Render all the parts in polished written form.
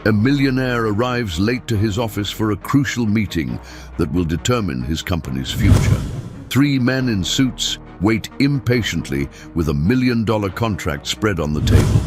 A millionaire arrives late to his office for a crucial meeting that will determine his company's future. Three men in suits wait impatiently with a $1 million contract spread on the table.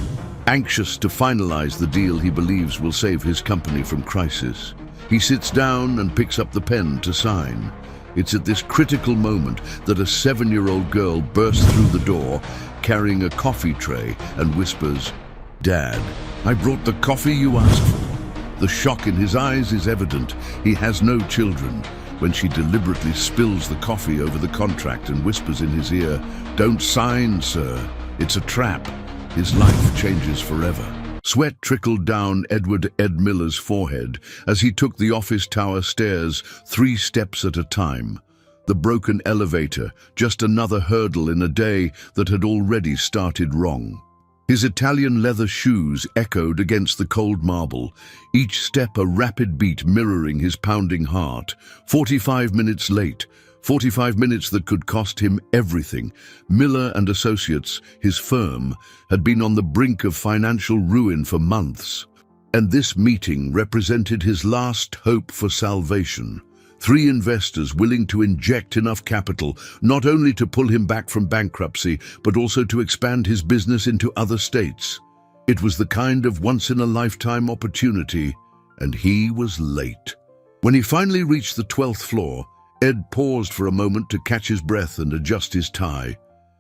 Anxious to finalize the deal he believes will save his company from crisis, he sits down and picks up the pen to sign. It's at this critical moment that a 7-year-old girl bursts through the door carrying a coffee tray and whispers, "Dad, I brought the coffee you asked for." The shock in his eyes is evident. He has no children when she deliberately spills the coffee over the contract and whispers in his ear, "Don't sign, sir. It's a trap." His life changes forever. Sweat trickled down Edward "Ed" Miller's forehead as he took the office tower stairs 3 steps at a time. The broken elevator, just another hurdle in a day that had already started wrong. His Italian leather shoes echoed against the cold marble, each step a rapid beat mirroring his pounding heart. 45 minutes late, 45 minutes that could cost him everything. Miller and Associates, his firm, had been on the brink of financial ruin for months. And this meeting represented his last hope for salvation. 3 investors willing to inject enough capital, not only to pull him back from bankruptcy, but also to expand his business into other states. It was the kind of once-in-a-lifetime opportunity, and he was late. When he finally reached the 12th floor, Ed paused for a moment to catch his breath and adjust his tie.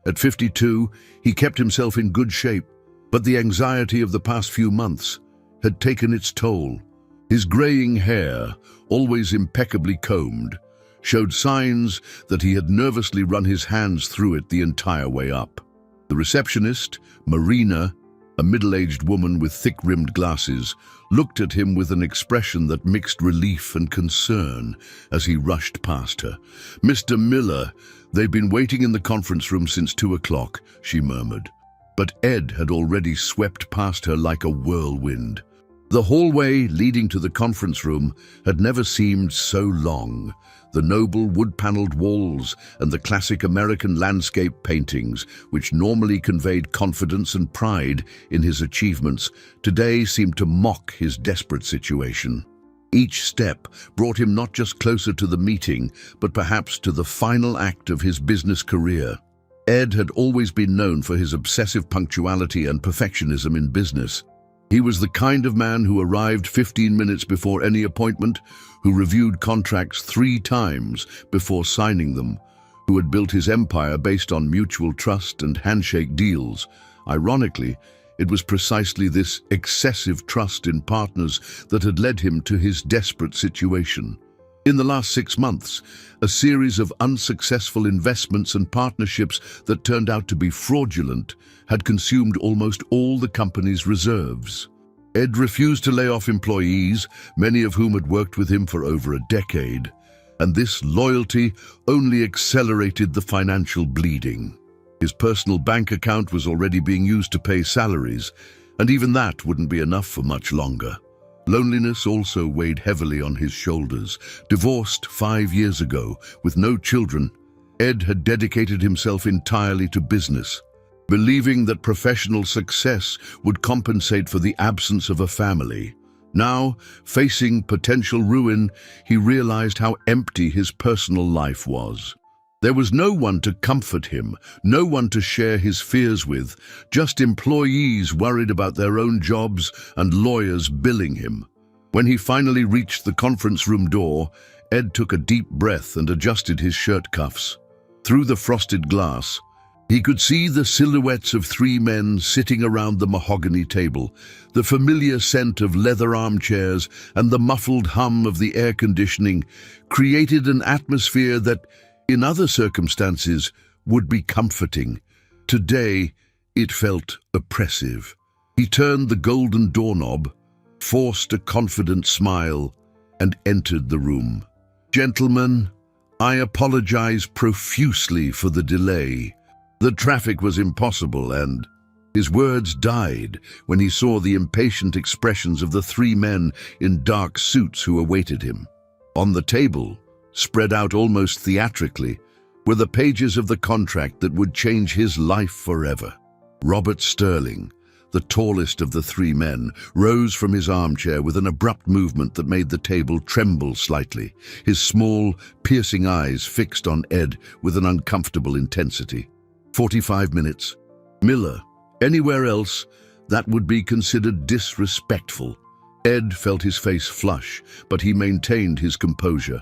At 52, he kept himself in good shape, but the anxiety of the past few months had taken its toll. His graying hair, always impeccably combed, showed signs that he had nervously run his hands through it the entire way up. The receptionist, Marina, a middle-aged woman with thick-rimmed glasses, looked at him with an expression that mixed relief and concern as he rushed past her. "Mr. Miller, they've been waiting in the conference room since 2 o'clock, she murmured. But Ed had already swept past her like a whirlwind. The hallway leading to the conference room had never seemed so long. The noble wood-paneled walls and the classic American landscape paintings, which normally conveyed confidence and pride in his achievements, today seemed to mock his desperate situation. Each step brought him not just closer to the meeting, but perhaps to the final act of his business career. Ed had always been known for his obsessive punctuality and perfectionism in business. He was the kind of man who arrived 15 minutes before any appointment, who reviewed contracts 3 times before signing them, who had built his empire based on mutual trust and handshake deals. Ironically, it was precisely this excessive trust in partners that had led him to his desperate situation. In the last 6 months, a series of unsuccessful investments and partnerships that turned out to be fraudulent had consumed almost all the company's reserves. Ed refused to lay off employees, many of whom had worked with him for over a decade, and this loyalty only accelerated the financial bleeding. His personal bank account was already being used to pay salaries, and even that wouldn't be enough for much longer. Loneliness also weighed heavily on his shoulders. Divorced 5 years ago, with no children, Ed had dedicated himself entirely to business, believing that professional success would compensate for the absence of a family. Now, facing potential ruin, he realized how empty his personal life was. There was no one to comfort him, no one to share his fears with, just employees worried about their own jobs and lawyers billing him. When he finally reached the conference room door, Ed took a deep breath and adjusted his shirt cuffs. Through the frosted glass, he could see the silhouettes of 3 men sitting around the mahogany table, the familiar scent of leather armchairs and the muffled hum of the air conditioning created an atmosphere that, in other circumstances, would be comforting. Today, it felt oppressive. He turned the golden doorknob, forced a confident smile, and entered the room. "Gentlemen, I apologize profusely for the delay. The traffic was impossible," and his words died when he saw the impatient expressions of the 3 men in dark suits who awaited him. On the table, spread out almost theatrically, were the pages of the contract that would change his life forever. Robert Sterling, the tallest of the three men, rose from his armchair with an abrupt movement that made the table tremble slightly, his small, piercing eyes fixed on Ed with an uncomfortable intensity. 45 minutes. Miller. Anywhere else, that would be considered disrespectful. Ed felt his face flush, but he maintained his composure.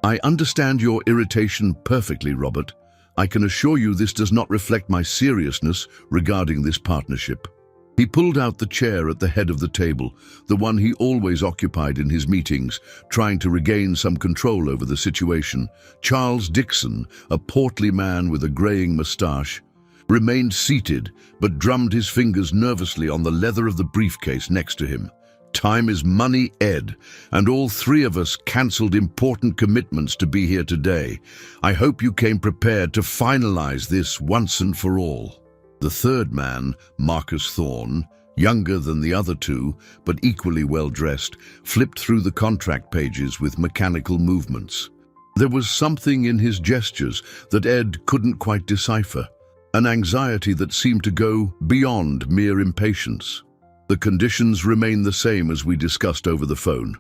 I understand your irritation perfectly, Robert. I can assure you this does not reflect my seriousness regarding this partnership. He pulled out the chair at the head of the table, the one he always occupied in his meetings, trying to regain some control over the situation. Charles Dixon, a portly man with a graying moustache, remained seated but drummed his fingers nervously on the leather of the briefcase next to him. Time is money, Ed, and all three of us cancelled important commitments to be here today. I hope you came prepared to finalize this once and for all. The third man, Marcus Thorne, younger than the other two, but equally well-dressed, flipped through the contract pages with mechanical movements. There was something in his gestures that Ed couldn't quite decipher, an anxiety that seemed to go beyond mere impatience. The conditions remain the same as we discussed over the phone,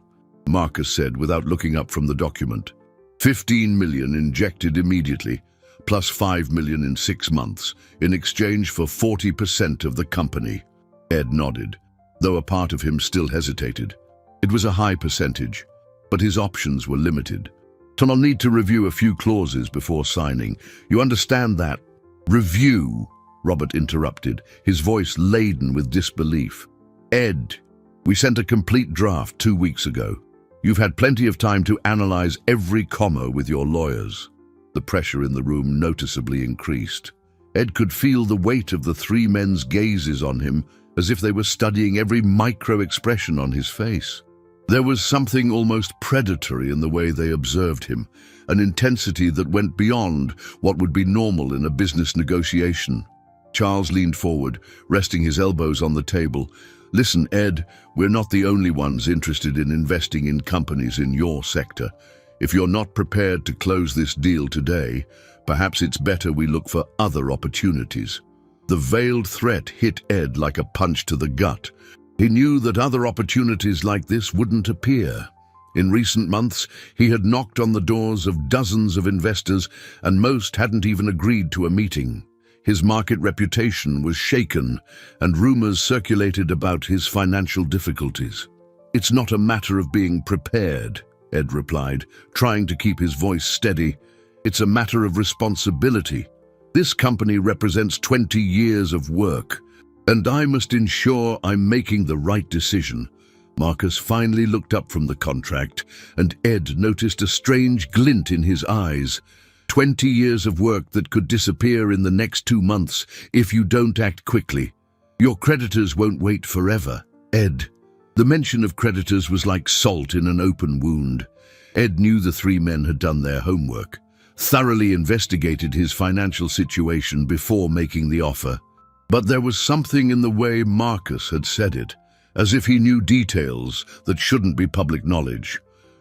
Marcus said without looking up from the document. 15 million injected immediately, plus 5 million in 6 months, in exchange for 40% of the company. Ed nodded, though a part of him still hesitated. It was a high percentage, but his options were limited. I'll need to review a few clauses before signing. You understand that? Review, Robert interrupted, his voice laden with disbelief. Ed, we sent a complete draft 2 weeks ago. You've had plenty of time to analyze every comma with your lawyers. The pressure in the room noticeably increased. Ed could feel the weight of the three men's gazes on him, as if they were studying every micro-expression on his face. There was something almost predatory in the way they observed him, an intensity that went beyond what would be normal in a business negotiation. Charles leaned forward, resting his elbows on the table. Listen, Ed, we're not the only ones interested in investing in companies in your sector. If you're not prepared to close this deal today, perhaps it's better we look for other opportunities. The veiled threat hit Ed like a punch to the gut. He knew that other opportunities like this wouldn't appear. In recent months, he had knocked on the doors of dozens of investors, and most hadn't even agreed to a meeting. His market reputation was shaken, and rumors circulated about his financial difficulties. It's not a matter of being prepared, Ed replied, trying to keep his voice steady. It's a matter of responsibility. This company represents 20 years of work, and I must ensure I'm making the right decision. Marcus finally looked up from the contract, and Ed noticed a strange glint in his eyes. 20 years of work that could disappear in the next 2 months if you don't act quickly. Your creditors won't wait forever, Ed. The mention of creditors was like salt in an open wound. Ed knew the three men had done their homework, thoroughly investigated his financial situation before making the offer. But there was something in the way Marcus had said it, as if he knew details that shouldn't be public knowledge.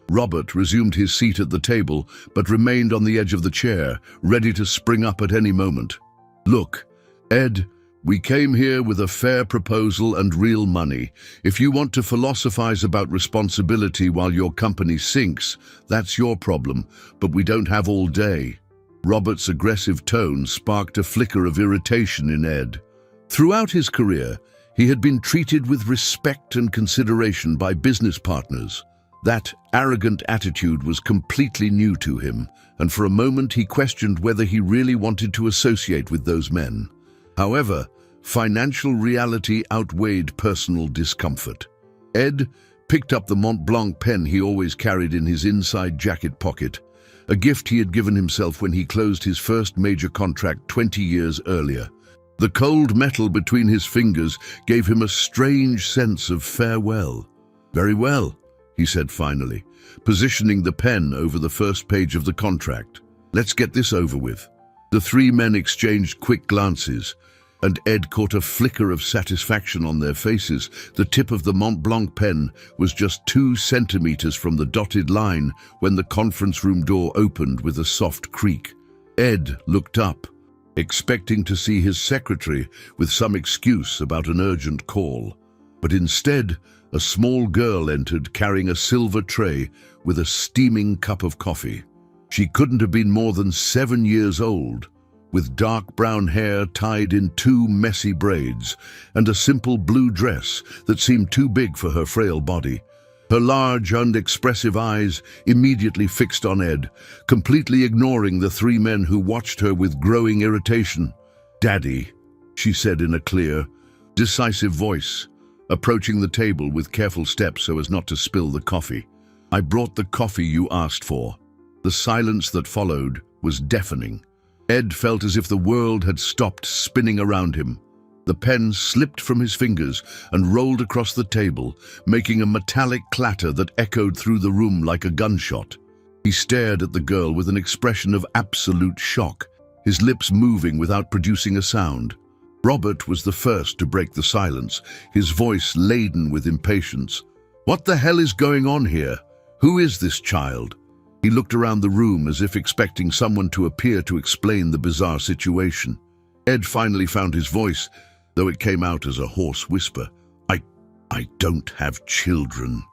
Robert resumed his seat at the table, but remained on the edge of the chair, ready to spring up at any moment. Look, Ed, we came here with a fair proposal and real money. If you want to philosophize about responsibility while your company sinks, that's your problem, but we don't have all day. Robert's aggressive tone sparked a flicker of irritation in Ed. Throughout his career, he had been treated with respect and consideration by business partners. That arrogant attitude was completely new to him, and for a moment he questioned whether he really wanted to associate with those men. However, financial reality outweighed personal discomfort. Ed picked up the Mont Blanc pen he always carried in his inside jacket pocket, a gift he had given himself when he closed his first major contract 20 years earlier. The cold metal between his fingers gave him a strange sense of farewell. Very well, he said finally, positioning the pen over the first page of the contract. Let's get this over with. The three men exchanged quick glances, and Ed caught a flicker of satisfaction on their faces. The tip of the Mont Blanc pen was just 2 centimeters from the dotted line when the conference room door opened with a soft creak. Ed looked up. expecting to see his secretary with some excuse about an urgent call. But instead, a small girl entered carrying a silver tray with a steaming cup of coffee. She couldn't have been more than 7 years old, with dark brown hair tied in 2 messy braids and a simple blue dress that seemed too big for her frail body. Her large and expressive eyes immediately fixed on Ed, completely ignoring the 3 men who watched her with growing irritation. "Daddy," she said in a clear, decisive voice, approaching the table with careful steps so as not to spill the coffee. "I brought the coffee you asked for." The silence that followed was deafening. Ed felt as if the world had stopped spinning around him. The pen slipped from his fingers and rolled across the table, making a metallic clatter that echoed through the room like a gunshot. He stared at the girl with an expression of absolute shock, his lips moving without producing a sound. Robert was the first to break the silence, his voice laden with impatience. "What the hell is going on here? Who is this child?" He looked around the room as if expecting someone to appear to explain the bizarre situation. Ed finally found his voice, though it came out as a hoarse whisper. I don't have children."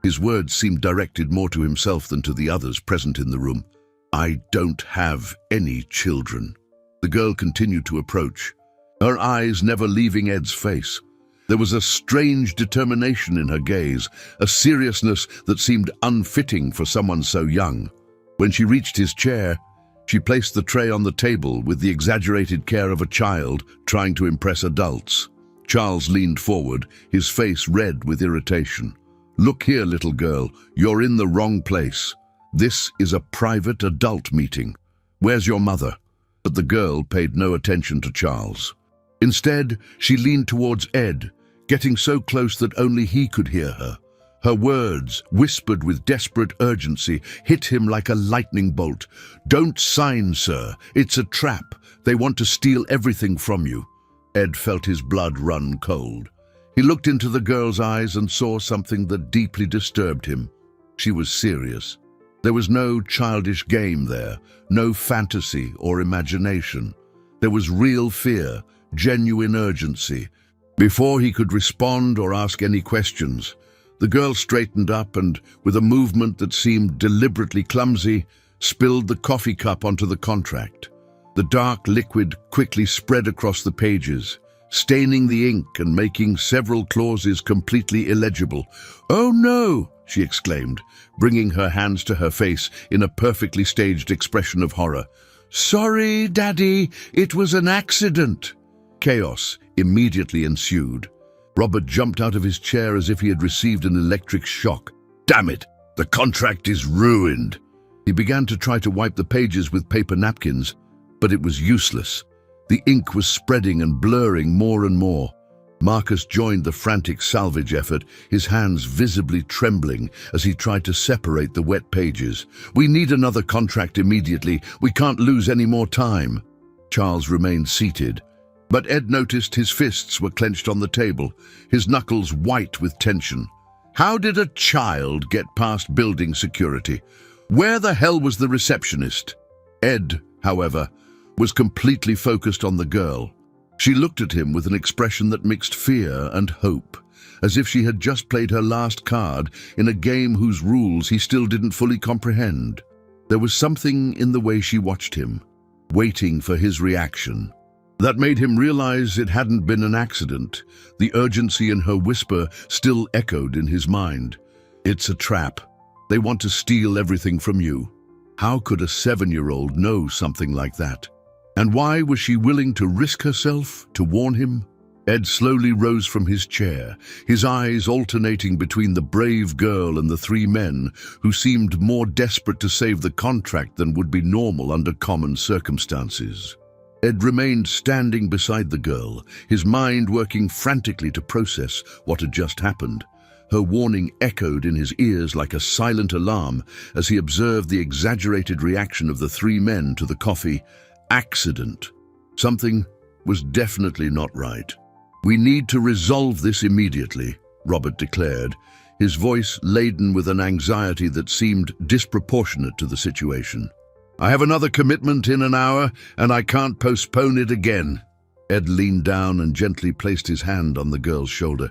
His words seemed directed more to himself than to the others present in the room. "I don't have any children." The girl continued to approach, her eyes never leaving Ed's face. There was a strange determination in her gaze, a seriousness that seemed unfitting for someone so young. When she reached his chair, she placed the tray on the table with the exaggerated care of a child trying to impress adults. Charles leaned forward, his face red with irritation. "Look here, little girl, you're in the wrong place. This is a private adult meeting. Where's your mother?" But the girl paid no attention to Charles. Instead, she leaned towards Ed, getting so close that only he could hear her. Her words, whispered with desperate urgency, hit him like a lightning bolt. "Don't sign, sir. It's a trap. They want to steal everything from you." Ed felt his blood run cold. He looked into the girl's eyes and saw something that deeply disturbed him. She was serious. There was no childish game there, no fantasy or imagination. There was real fear, genuine urgency. Before he could respond or ask any questions, the girl straightened up and, with a movement that seemed deliberately clumsy, spilled the coffee cup onto the contract. The dark liquid quickly spread across the pages, staining the ink and making several clauses completely illegible. "Oh no!" she exclaimed, bringing her hands to her face in a perfectly staged expression of horror. "Sorry, Daddy, it was an accident." Chaos immediately ensued. Robert jumped out of his chair as if he had received an electric shock. "Damn it! The contract is ruined!" He began to try to wipe the pages with paper napkins, but it was useless. The ink was spreading and blurring more and more. Marcus joined the frantic salvage effort, his hands visibly trembling as he tried to separate the wet pages. "We need another contract immediately. We can't lose any more time." Charles remained seated, but Ed noticed his fists were clenched on the table, his knuckles white with tension. How did a child get past building security? Where the hell was the receptionist? Ed, however, was completely focused on the girl. She looked at him with an expression that mixed fear and hope, as if she had just played her last card in a game whose rules he still didn't fully comprehend. There was something in the way she watched him, waiting for his reaction, that made him realize it hadn't been an accident. The urgency in her whisper still echoed in his mind. "It's a trap. They want to steal everything from you." How could a 7-year-old know something like that? And why was she willing to risk herself to warn him? Ed slowly rose from his chair, his eyes alternating between the brave girl and the 3 men who seemed more desperate to save the contract than would be normal under common circumstances. Ed remained standing beside the girl, his mind working frantically to process what had just happened. Her warning echoed in his ears like a silent alarm as he observed the exaggerated reaction of the 3 men to the coffee. Accident. Something was definitely not right. "We need to resolve this immediately," Robert declared, his voice laden with an anxiety that seemed disproportionate to the situation. I have another commitment in an hour, and I can't postpone it again. Ed leaned down and gently placed his hand on the girl's shoulder.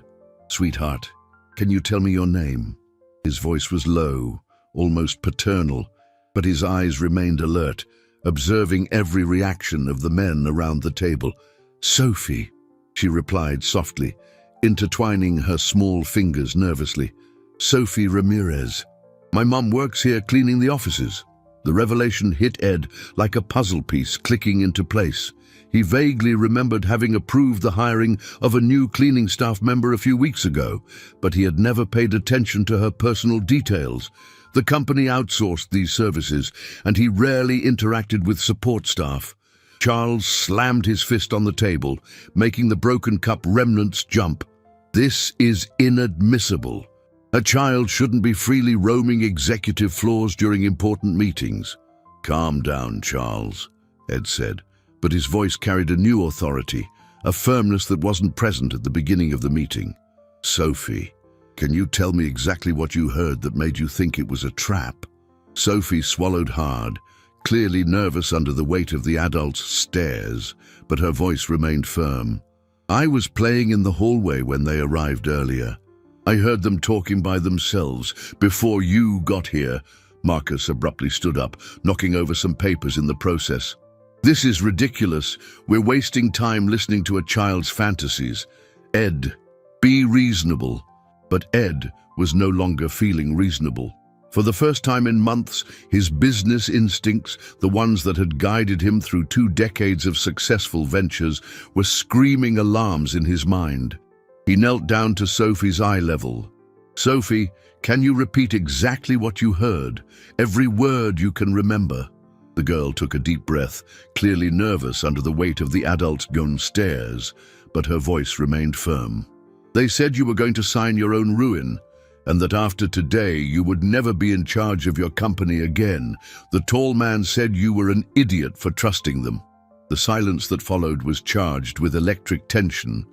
Sweetheart, can you tell me your name? His voice was low, almost paternal, but his eyes remained alert, observing every reaction of the men around the table. Sophie, she replied softly, intertwining her small fingers nervously. Sophie Ramirez. My mum works here cleaning the offices. The revelation hit Ed like a puzzle piece clicking into place. He vaguely remembered having approved the hiring of a new cleaning staff member a few weeks ago, but he had never paid attention to her personal details. The company outsourced these services, and he rarely interacted with support staff. Charles slammed his fist on the table, making the broken cup remnants jump. This is inadmissible. A child shouldn't be freely roaming executive floors during important meetings. Calm down, Charles, Ed said, but his voice carried a new authority, a firmness that wasn't present at the beginning of the meeting. Sophie, can you tell me exactly what you heard that made you think it was a trap? Sophie swallowed hard, clearly nervous under the weight of the adult's stares, but her voice remained firm. I was playing in the hallway when they arrived earlier. I heard them talking by themselves before you got here. Marcus abruptly stood up, knocking over some papers in the process. This is ridiculous. We're wasting time listening to a child's fantasies. Ed, be reasonable. But Ed was no longer feeling reasonable. For the first time in months, his business instincts, the ones that had guided him through 2 decades of successful ventures, were screaming alarms in his mind. He knelt down to Sophie's eye level. Sophie, can you repeat exactly what you heard? Every word you can remember. The girl took a deep breath, clearly nervous under the weight of the adult's gone stares, but her voice remained firm. They said you were going to sign your own ruin, and that after today you would never be in charge of your company again. The tall man said you were an idiot for trusting them. The silence that followed was charged with electric tension.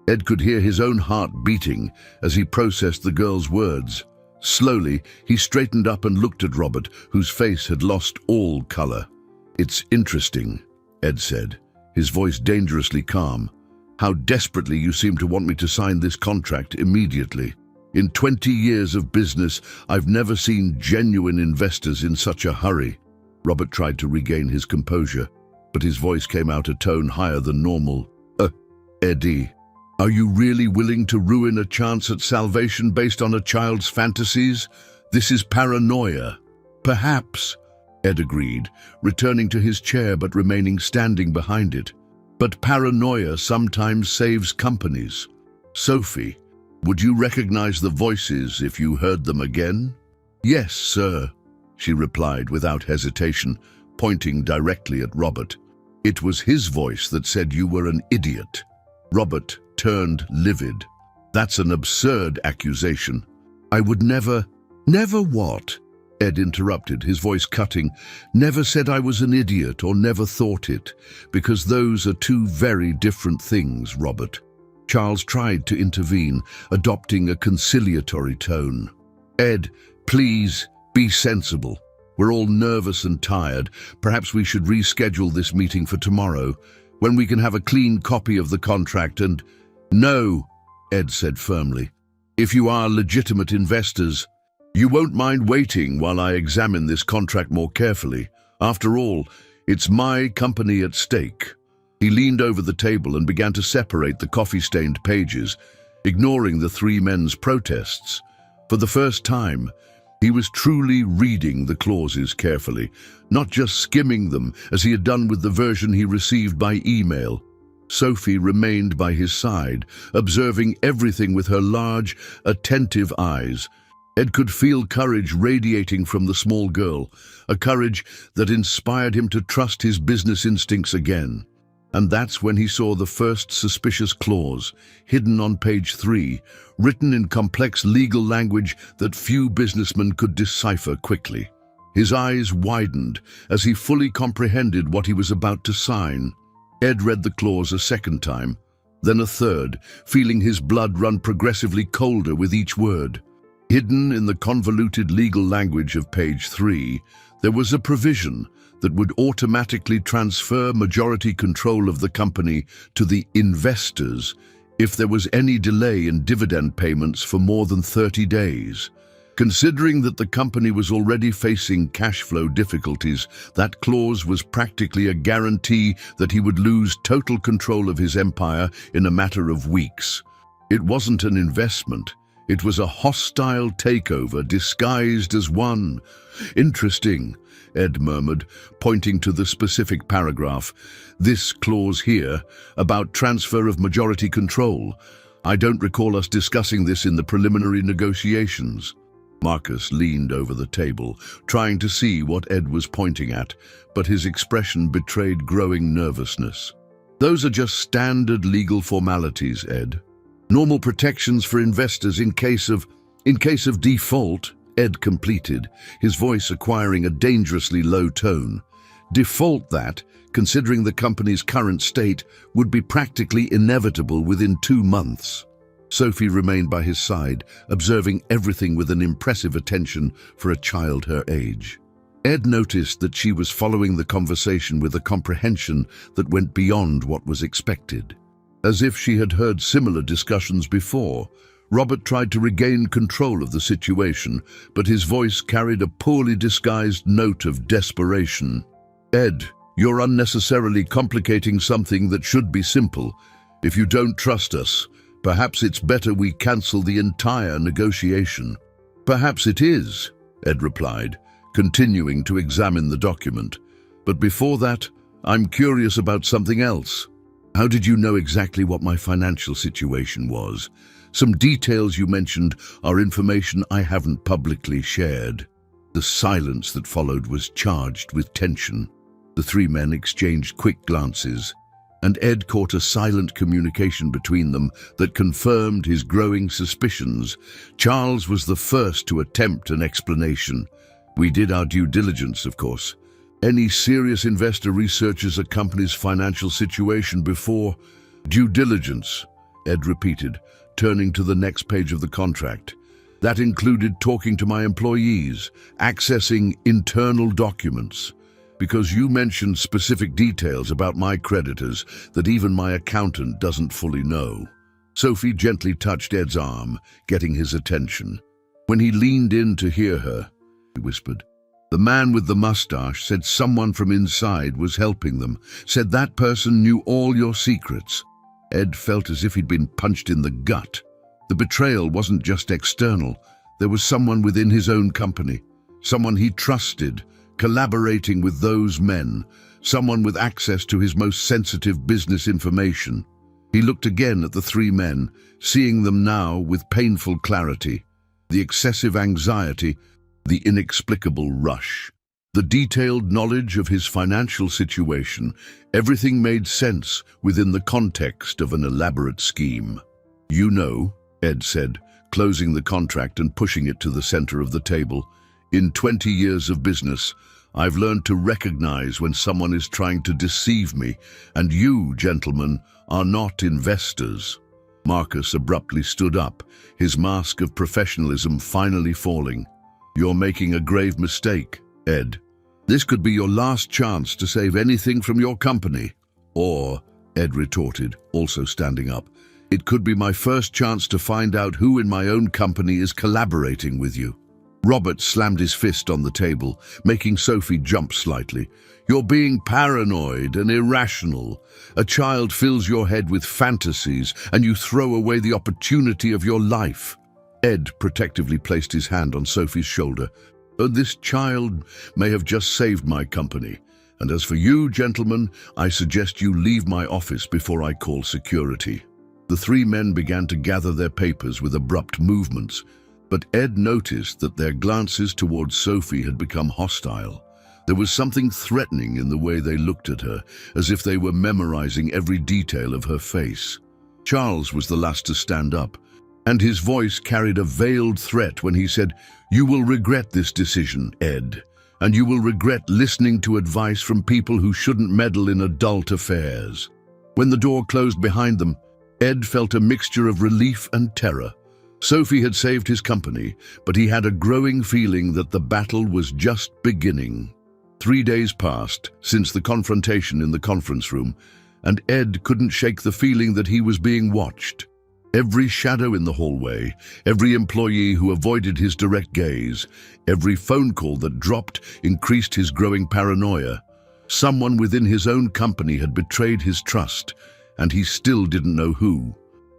Ed could hear his own heart beating as he processed the girl's words. Slowly, he straightened up and looked at Robert, whose face had lost all color. It's interesting, Ed said, his voice dangerously calm. How desperately you seem to want me to sign this contract immediately. In 20 years of business, I've never seen genuine investors in such a hurry. Robert tried to regain his composure, but his voice came out a tone higher than normal. Eddie. Are you really willing to ruin a chance at salvation based on a child's fantasies? This is paranoia. Perhaps, Ed agreed, returning to his chair but remaining standing behind it. But paranoia sometimes saves companies. Sophie, would you recognize the voices if you heard them again? Yes, sir, she replied without hesitation, pointing directly at Robert. It was his voice that said you were an idiot. Robert turned livid. That's an absurd accusation. I would never... Never what? Ed interrupted, his voice cutting. Never said I was an idiot or never thought it, because those are 2 very different things, Robert. Charles tried to intervene, adopting a conciliatory tone. Ed, please, be sensible. We're all nervous and tired. Perhaps we should reschedule this meeting for tomorrow, when we can have a clean copy of the contract and... No, Ed said firmly. If you are legitimate investors, you won't mind waiting while I examine this contract more carefully. After all, it's my company at stake. He leaned over the table and began to separate the coffee-stained pages, ignoring the 3 men's protests. For the first time, he was truly reading the clauses carefully, not just skimming them as he had done with the version he received by email. Sophie remained by his side, observing everything with her large, attentive eyes. Ed could feel courage radiating from the small girl, a courage that inspired him to trust his business instincts again. And that's when he saw the first suspicious clause, hidden on page 3, written in complex legal language that few businessmen could decipher quickly. His eyes widened as he fully comprehended what he was about to sign. Ed read the clause a second time, then a third, feeling his blood run progressively colder with each word. Hidden in the convoluted legal language of page 3, there was a provision that would automatically transfer majority control of the company to the investors if there was any delay in dividend payments for more than 30 days. Considering that the company was already facing cash flow difficulties, that clause was practically a guarantee that he would lose total control of his empire in a matter of weeks. It wasn't an investment. It was a hostile takeover disguised as one. Interesting, Ed murmured, pointing to the specific paragraph. This clause here, about transfer of majority control. I don't recall us discussing this in the preliminary negotiations. Marcus leaned over the table, trying to see what Ed was pointing at, but his expression betrayed growing nervousness. Those are just standard legal formalities, Ed. Normal protections for investors in case of default, Ed completed, his voice acquiring a dangerously low tone. Default that, considering the company's current state, would be practically inevitable within 2 months. Sophie remained by his side, observing everything with an impressive attention for a child her age. Ed noticed that she was following the conversation with a comprehension that went beyond what was expected. As if she had heard similar discussions before, Robert tried to regain control of the situation, but his voice carried a poorly disguised note of desperation. Ed, you're unnecessarily complicating something that should be simple. If you don't trust us, perhaps it's better we cancel the entire negotiation. Perhaps it is, Ed replied, continuing to examine the document. But before that, I'm curious about something else. How did you know exactly what my financial situation was? Some details you mentioned are information I haven't publicly shared. The silence that followed was charged with tension. The 3 men exchanged quick glances, and Ed caught a silent communication between them that confirmed his growing suspicions. Charles was the first to attempt an explanation. We did our due diligence, of course. Any serious investor researches a company's financial situation before due diligence, Ed repeated, turning to the next page of the contract. That included talking to my employees, accessing internal documents. Because you mentioned specific details about my creditors that even my accountant doesn't fully know. Sophie gently touched Ed's arm, getting his attention. When he leaned in to hear her, he whispered, "The man with the mustache said someone from inside was helping them, said that person knew all your secrets." Ed felt as if he'd been punched in the gut. The betrayal wasn't just external. There was someone within his own company, someone he trusted, collaborating with those men, someone with access to his most sensitive business information. He looked again at the 3 men, seeing them now with painful clarity. The excessive anxiety, the inexplicable rush, the detailed knowledge of his financial situation, everything made sense within the context of an elaborate scheme. "You know," Ed said, closing the contract and pushing it to the center of the table, "in 20 years of business, I've learned to recognize when someone is trying to deceive me, and you, gentlemen, are not investors." Marcus abruptly stood up, his mask of professionalism finally falling. "You're making a grave mistake, Ed. This could be your last chance to save anything from your company." "Or," Ed retorted, also standing up, "it could be my first chance to find out who in my own company is collaborating with you." Robert slammed his fist on the table, making Sophie jump slightly. "You're being paranoid and irrational. A child fills your head with fantasies, and you throw away the opportunity of your life." Ed protectively placed his hand on Sophie's shoulder. "This child may have just saved my company. And as for you, gentlemen, I suggest you leave my office before I call security." The 3 men began to gather their papers with abrupt movements, but Ed noticed that their glances towards Sophie had become hostile. There was something threatening in the way they looked at her, as if they were memorizing every detail of her face. Charles was the last to stand up, and his voice carried a veiled threat when he said, "You will regret this decision, Ed, and you will regret listening to advice from people who shouldn't meddle in adult affairs." When the door closed behind them, Ed felt a mixture of relief and terror. Sophie had saved his company, but he had a growing feeling that the battle was just beginning. 3 days passed since the confrontation in the conference room, and Ed couldn't shake the feeling that he was being watched. Every shadow in the hallway, every employee who avoided his direct gaze, every phone call that dropped increased his growing paranoia. Someone within his own company had betrayed his trust, and he still didn't know who.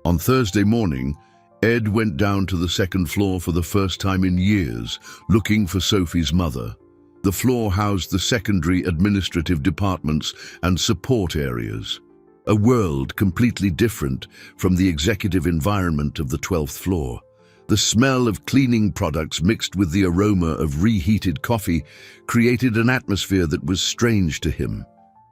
On Thursday morning, Ed went down to the second floor for the first time in years, looking for Sophie's mother. The floor housed the secondary administrative departments and support areas, a world completely different from the executive environment of the 12th floor. The smell of cleaning products mixed with the aroma of reheated coffee created an atmosphere that was strange to him.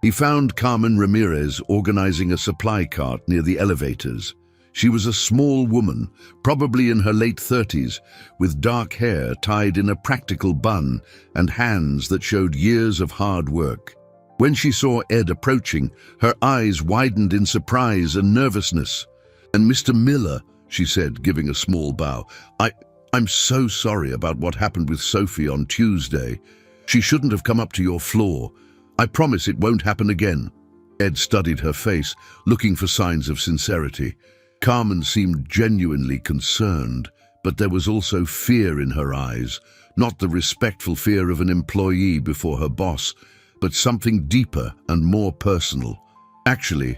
He found Carmen Ramirez organizing a supply cart near the elevators. She was a small woman, probably in her late 30s, with dark hair tied in a practical bun and hands that showed years of hard work. When she saw Ed approaching, her eyes widened in surprise and nervousness. "And Mr. Miller," she said, giving a small bow, I'm so sorry about what happened with Sophie on Tuesday. She shouldn't have come up to your floor. I promise it won't happen again." Ed studied her face, looking for signs of sincerity. Carmen seemed genuinely concerned, but there was also fear in her eyes, not the respectful fear of an employee before her boss, but something deeper and more personal. "Actually,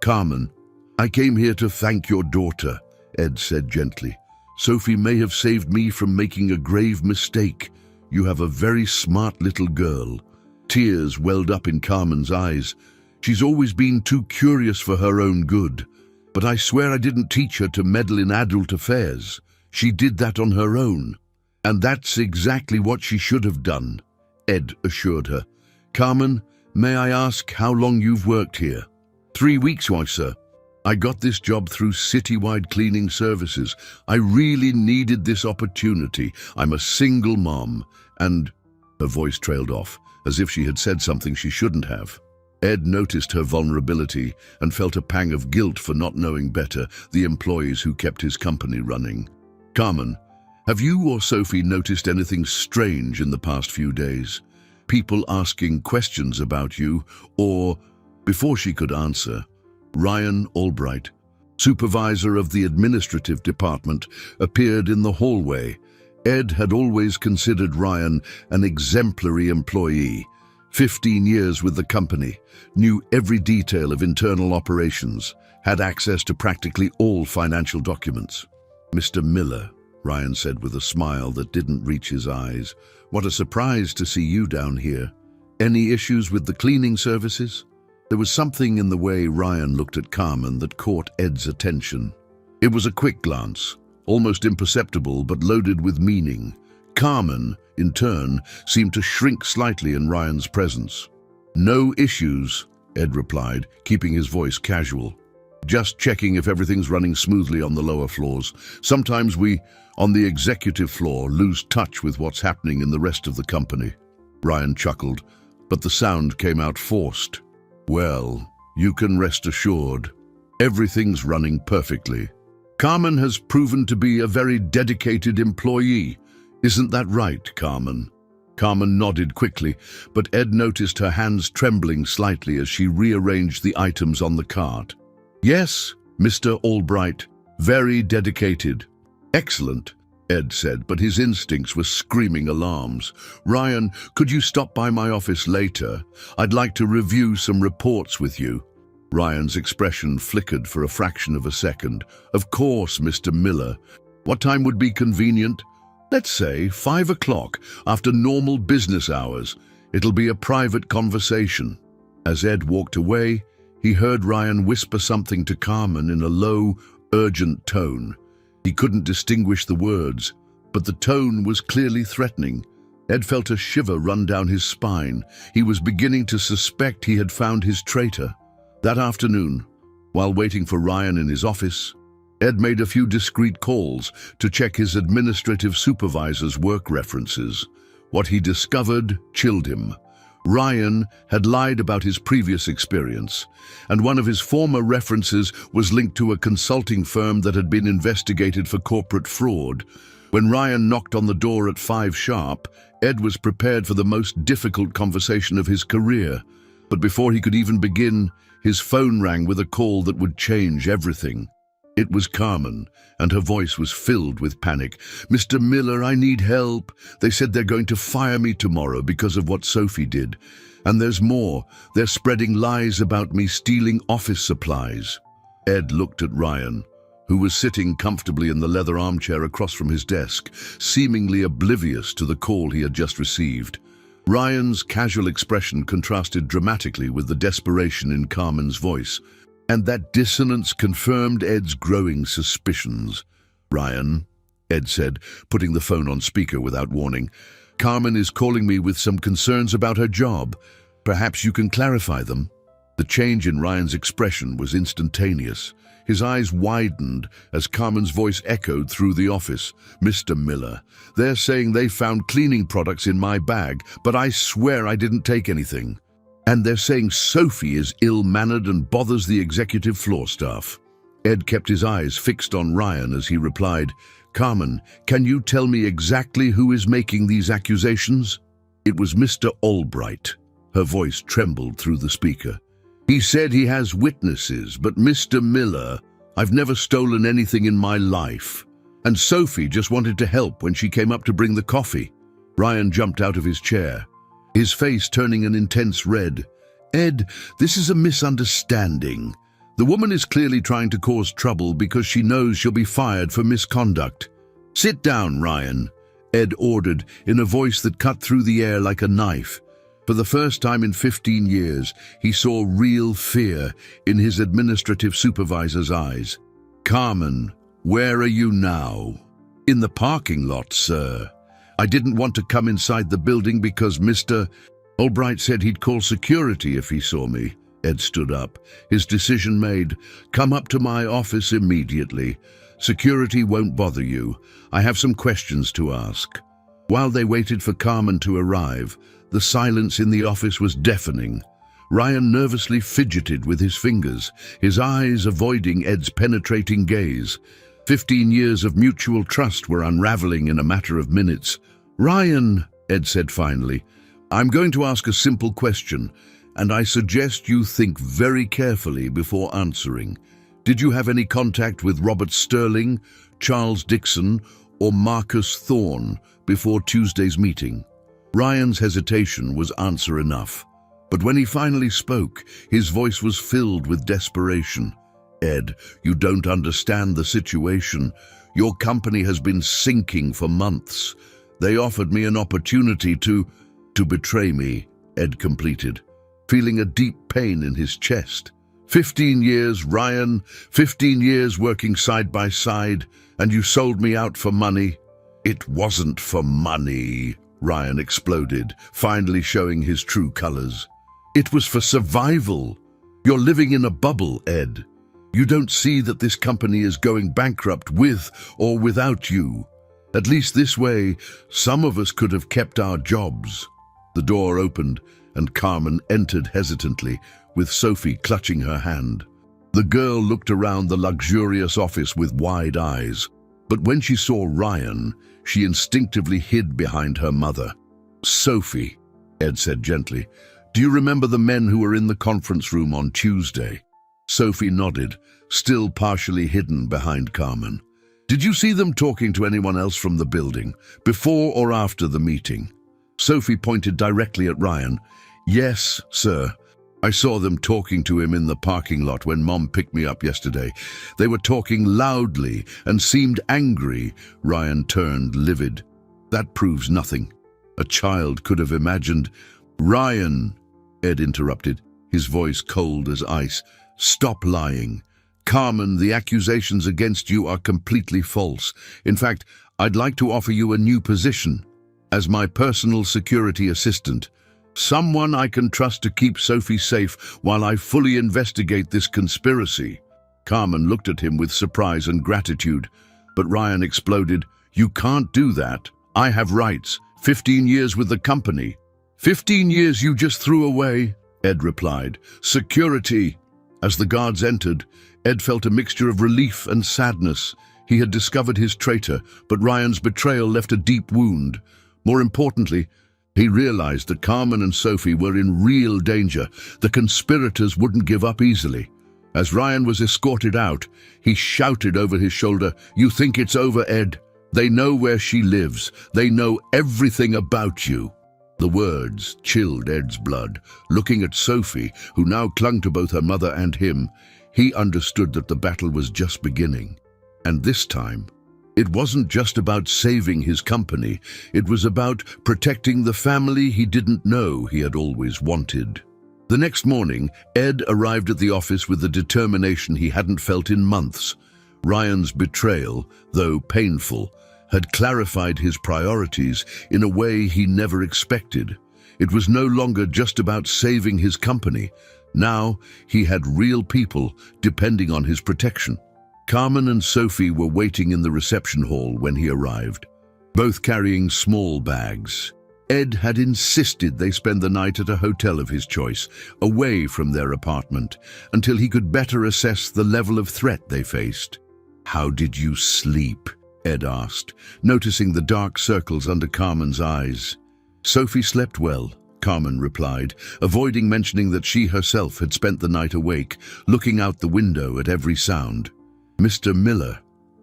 Carmen, I came here to thank your daughter," Ed said gently. "Sophie may have saved me from making a grave mistake. You have a very smart little girl." Tears welled up in Carmen's eyes. "She's always been too curious for her own good. But I swear I didn't teach her to meddle in adult affairs. She did that on her own. And that's exactly what she should have done," Ed assured her. "Carmen, may I ask how long you've worked here?" 3 weeks, why, sir. I got this job through Citywide Cleaning Services. I really needed this opportunity. I'm a single mom, and—" her voice trailed off, as if she had said something she shouldn't have. Ed noticed her vulnerability and felt a pang of guilt for not knowing better the employees who kept his company running. "Carmen, have you or Sophie noticed anything strange in the past few days? People asking questions about you, or—" Before she could answer, Ryan Albright, supervisor of the administrative department, appeared in the hallway. Ed had always considered Ryan an exemplary employee. 15 years with the company, knew every detail of internal operations, had access to practically all financial documents. "Mr. Miller," Ryan said with a smile that didn't reach his eyes, "what a surprise to see you down here. Any issues with the cleaning services?" There was something in the way Ryan looked at Carmen that caught Ed's attention. It was a quick glance, almost imperceptible but loaded with meaning. Carmen, in turn, seemed to shrink slightly in Ryan's presence. "No issues," Ed replied, keeping his voice casual. "Just checking if everything's running smoothly on the lower floors. Sometimes we, on the executive floor, lose touch with what's happening in the rest of the company." Ryan chuckled, but the sound came out forced. "Well, you can rest assured. Everything's running perfectly. Carmen has proven to be a very dedicated employee. Isn't that right, Carmen?" Carmen nodded quickly, but Ed noticed her hands trembling slightly as she rearranged the items on the cart. "Yes, Mr. Albright, very dedicated." "Excellent," Ed said, but his instincts were screaming alarms. "Ryan, could you stop by my office later? I'd like to review some reports with you." Ryan's expression flickered for a fraction of a second. "Of course, Mr. Miller. What time would be convenient?" "Let's say 5 o'clock, after normal business hours. It'll be a private conversation." As Ed walked away, he heard Ryan whisper something to Carmen in a low, urgent tone. He couldn't distinguish the words, but the tone was clearly threatening. Ed felt a shiver run down his spine. He was beginning to suspect he had found his traitor. That afternoon, while waiting for Ryan in his office, Ed made a few discreet calls to check his administrative supervisor's work references. What he discovered chilled him. Ryan had lied about his previous experience, and one of his former references was linked to a consulting firm that had been investigated for corporate fraud. When Ryan knocked on the door at 5 sharp, Ed was prepared for the most difficult conversation of his career. But before he could even begin, his phone rang with a call that would change everything. It was Carmen, and her voice was filled with panic. "Mr. Miller, I need help. They said they're going to fire me tomorrow because of what Sophie did. And there's more. They're spreading lies about me stealing office supplies." Ed looked at Ryan, who was sitting comfortably in the leather armchair across from his desk, seemingly oblivious to the call he had just received. Ryan's casual expression contrasted dramatically with the desperation in Carmen's voice, and that dissonance confirmed Ed's growing suspicions. "Ryan," Ed said, putting the phone on speaker without warning, "Carmen is calling me with some concerns about her job. Perhaps you can clarify them." The change in Ryan's expression was instantaneous. His eyes widened as Carmen's voice echoed through the office. "Mr. Miller, they're saying they found cleaning products in my bag, but I swear I didn't take anything. And they're saying Sophie is ill-mannered and bothers the executive floor staff." Ed kept his eyes fixed on Ryan as he replied, "Carmen, can you tell me exactly who is making these accusations?" "It was Mr. Albright." Her voice trembled through the speaker. "He said he has witnesses, but Mr. Miller, I've never stolen anything in my life. And Sophie just wanted to help when she came up to bring the coffee." Ryan jumped out of his chair, his face turning an intense red. "Ed, this is a misunderstanding. The woman is clearly trying to cause trouble because she knows she'll be fired for misconduct." "Sit down, Ryan," Ed ordered in a voice that cut through the air like a knife. For the first time in 15 years, he saw real fear in his administrative supervisor's eyes. "Carmen, where are you now?" "In the parking lot, sir. I didn't want to come inside the building because Mr. Albright said he'd call security if he saw me." Ed stood up, his decision made. "Come up to my office immediately. Security won't bother you. I have some questions to ask." While they waited for Carmen to arrive, the silence in the office was deafening. Ryan nervously fidgeted with his fingers, his eyes avoiding Ed's penetrating gaze. 15 years of mutual trust were unraveling in a matter of minutes. "Ryan," Ed said finally, "I'm going to ask a simple question, and I suggest you think very carefully before answering. Did you have any contact with Robert Sterling, Charles Dixon, or Marcus Thorne before Tuesday's meeting?" Ryan's hesitation was answer enough, but when he finally spoke, his voice was filled with desperation. "Ed, you don't understand the situation. Your company has been sinking for months. They offered me an opportunity to betray me," Ed completed, feeling a deep pain in his chest. 15 years, Ryan, 15 years working side by side, and you sold me out for money." "It wasn't for money," Ryan exploded, finally showing his true colors. "It was for survival. You're living in a bubble, Ed. You don't see that this company is going bankrupt with or without you. At least this way, some of us could have kept our jobs." The door opened, and Carmen entered hesitantly, with Sophie clutching her hand. The girl looked around the luxurious office with wide eyes, but when she saw Ryan, she instinctively hid behind her mother. "Sophie," Ed said gently, "do you remember the men who were in the conference room on Tuesday?" Sophie nodded, still partially hidden behind Carmen. "Did you see them talking to anyone else from the building, before or after the meeting?" Sophie pointed directly at Ryan. "Yes, sir. I saw them talking to him in the parking lot when Mom picked me up yesterday. They were talking loudly and seemed angry." Ryan turned livid. "That proves nothing. A child could have imagined—" "Ryan," Ed interrupted, his voice cold as ice, "stop lying. Carmen, the accusations against you are completely false. In fact, I'd like to offer you a new position as my personal security assistant. Someone I can trust to keep Sophie safe while I fully investigate this conspiracy." Carmen looked at him with surprise and gratitude, but Ryan exploded. "You can't do that. I have rights. 15 years with the company." 15 years you just threw away, Ed replied. Security. As the guards entered, Ed felt a mixture of relief and sadness. He had discovered his traitor, but Ryan's betrayal left a deep wound. More importantly, he realized that Carmen and Sophie were in real danger. The conspirators wouldn't give up easily. As Ryan was escorted out, he shouted over his shoulder, "You think it's over, Ed? They know where she lives. They know everything about you." The words chilled Ed's blood. Looking at Sophie, who now clung to both her mother and him, he understood that the battle was just beginning. And this time, it wasn't just about saving his company. It was about protecting the family he didn't know he had always wanted. The next morning, Ed arrived at the office with a determination he hadn't felt in months. Ryan's betrayal, though painful, had clarified his priorities in a way he never expected. It was no longer just about saving his company. Now he had real people depending on his protection. Carmen and Sophie were waiting in the reception hall when he arrived, both carrying small bags. Ed had insisted they spend the night at a hotel of his choice, away from their apartment, until he could better assess the level of threat they faced. "How did you sleep?" Ed asked, noticing the dark circles under Carmen's eyes. "Sophie slept well," Carmen replied, avoiding mentioning that she herself had spent the night awake, looking out the window at every sound. "Mr. Miller,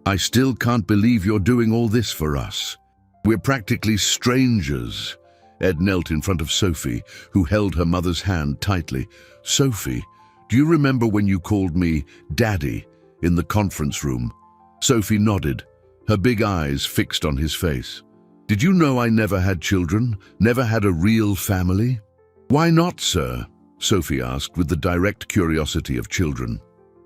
I still can't believe you're doing all this for us. We're practically strangers." Ed knelt in front of Sophie, who held her mother's hand tightly. "Sophie, do you remember when you called me Daddy in the conference room?" Sophie nodded, her big eyes fixed on his face. "Did you know I never had children, never had a real family?" "Why not, sir?" Sophie asked with the direct curiosity of children.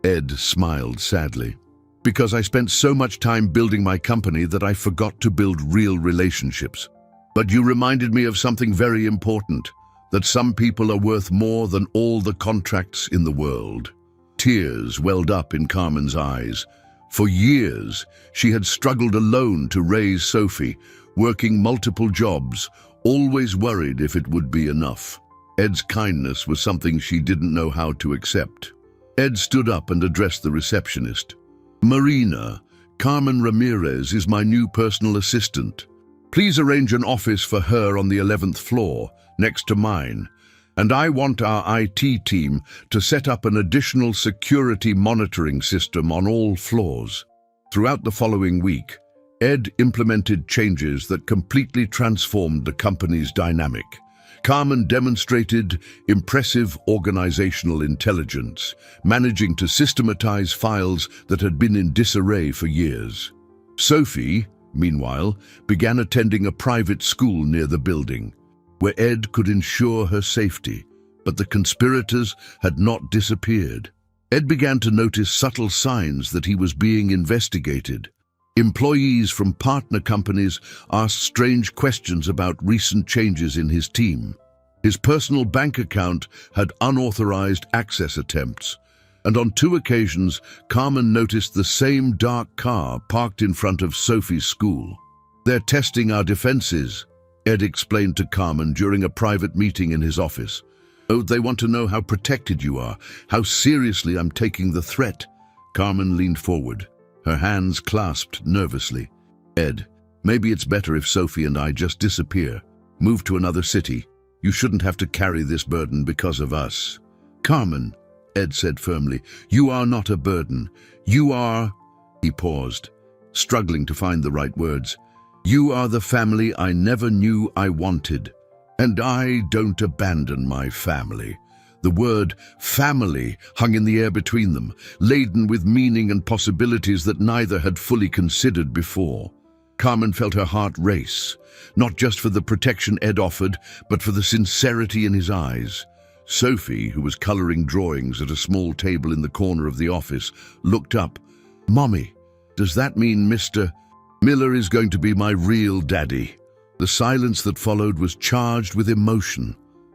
Ed smiled sadly. "Because I spent so much time building my company that I forgot to build real relationships. But you reminded me of something very important, that some people are worth more than all the contracts in the world." Tears welled up in Carmen's eyes. For years, she had struggled alone to raise Sophie, working multiple jobs, always worried if it would be enough. Ed's kindness was something she didn't know how to accept. Ed stood up and addressed the receptionist. "Marina, Carmen Ramirez is my new personal assistant. Please arrange an office for her on the 11th floor, next to mine. And I want our IT team to set up an additional security monitoring system on all floors." Throughout the following week, Ed implemented changes that completely transformed the company's dynamic. Carmen demonstrated impressive organizational intelligence, managing to systematize files that had been in disarray for years. Sophie, meanwhile, began attending a private school near the building, where Ed could ensure her safety, but the conspirators had not disappeared. Ed began to notice subtle signs that he was being investigated. Employees from partner companies asked strange questions about recent changes in his team. His personal bank account had unauthorized access attempts, and on 2 occasions, Carmen noticed the same dark car parked in front of Sophie's school. "They're testing our defenses," Ed explained to Carmen during a private meeting in his office. "Oh, they want to know how protected you are, how seriously I'm taking the threat." Carmen leaned forward, her hands clasped nervously. "Ed, maybe it's better if Sophie and I just disappear, move to another city. You shouldn't have to carry this burden because of us." "Carmen," Ed said firmly, "you are not a burden. You are—" He paused, struggling to find the right words. "You are the family I never knew I wanted. And I don't abandon my family." The word family hung in the air between them, laden with meaning and possibilities that neither had fully considered before. Carmen felt her heart race, not just for the protection Ed offered, but for the sincerity in his eyes. Sophie, who was coloring drawings at a small table in the corner of the office, looked up. "Mommy, does that mean Mr. Miller is going to be my real daddy?" The silence that followed was charged with emotion.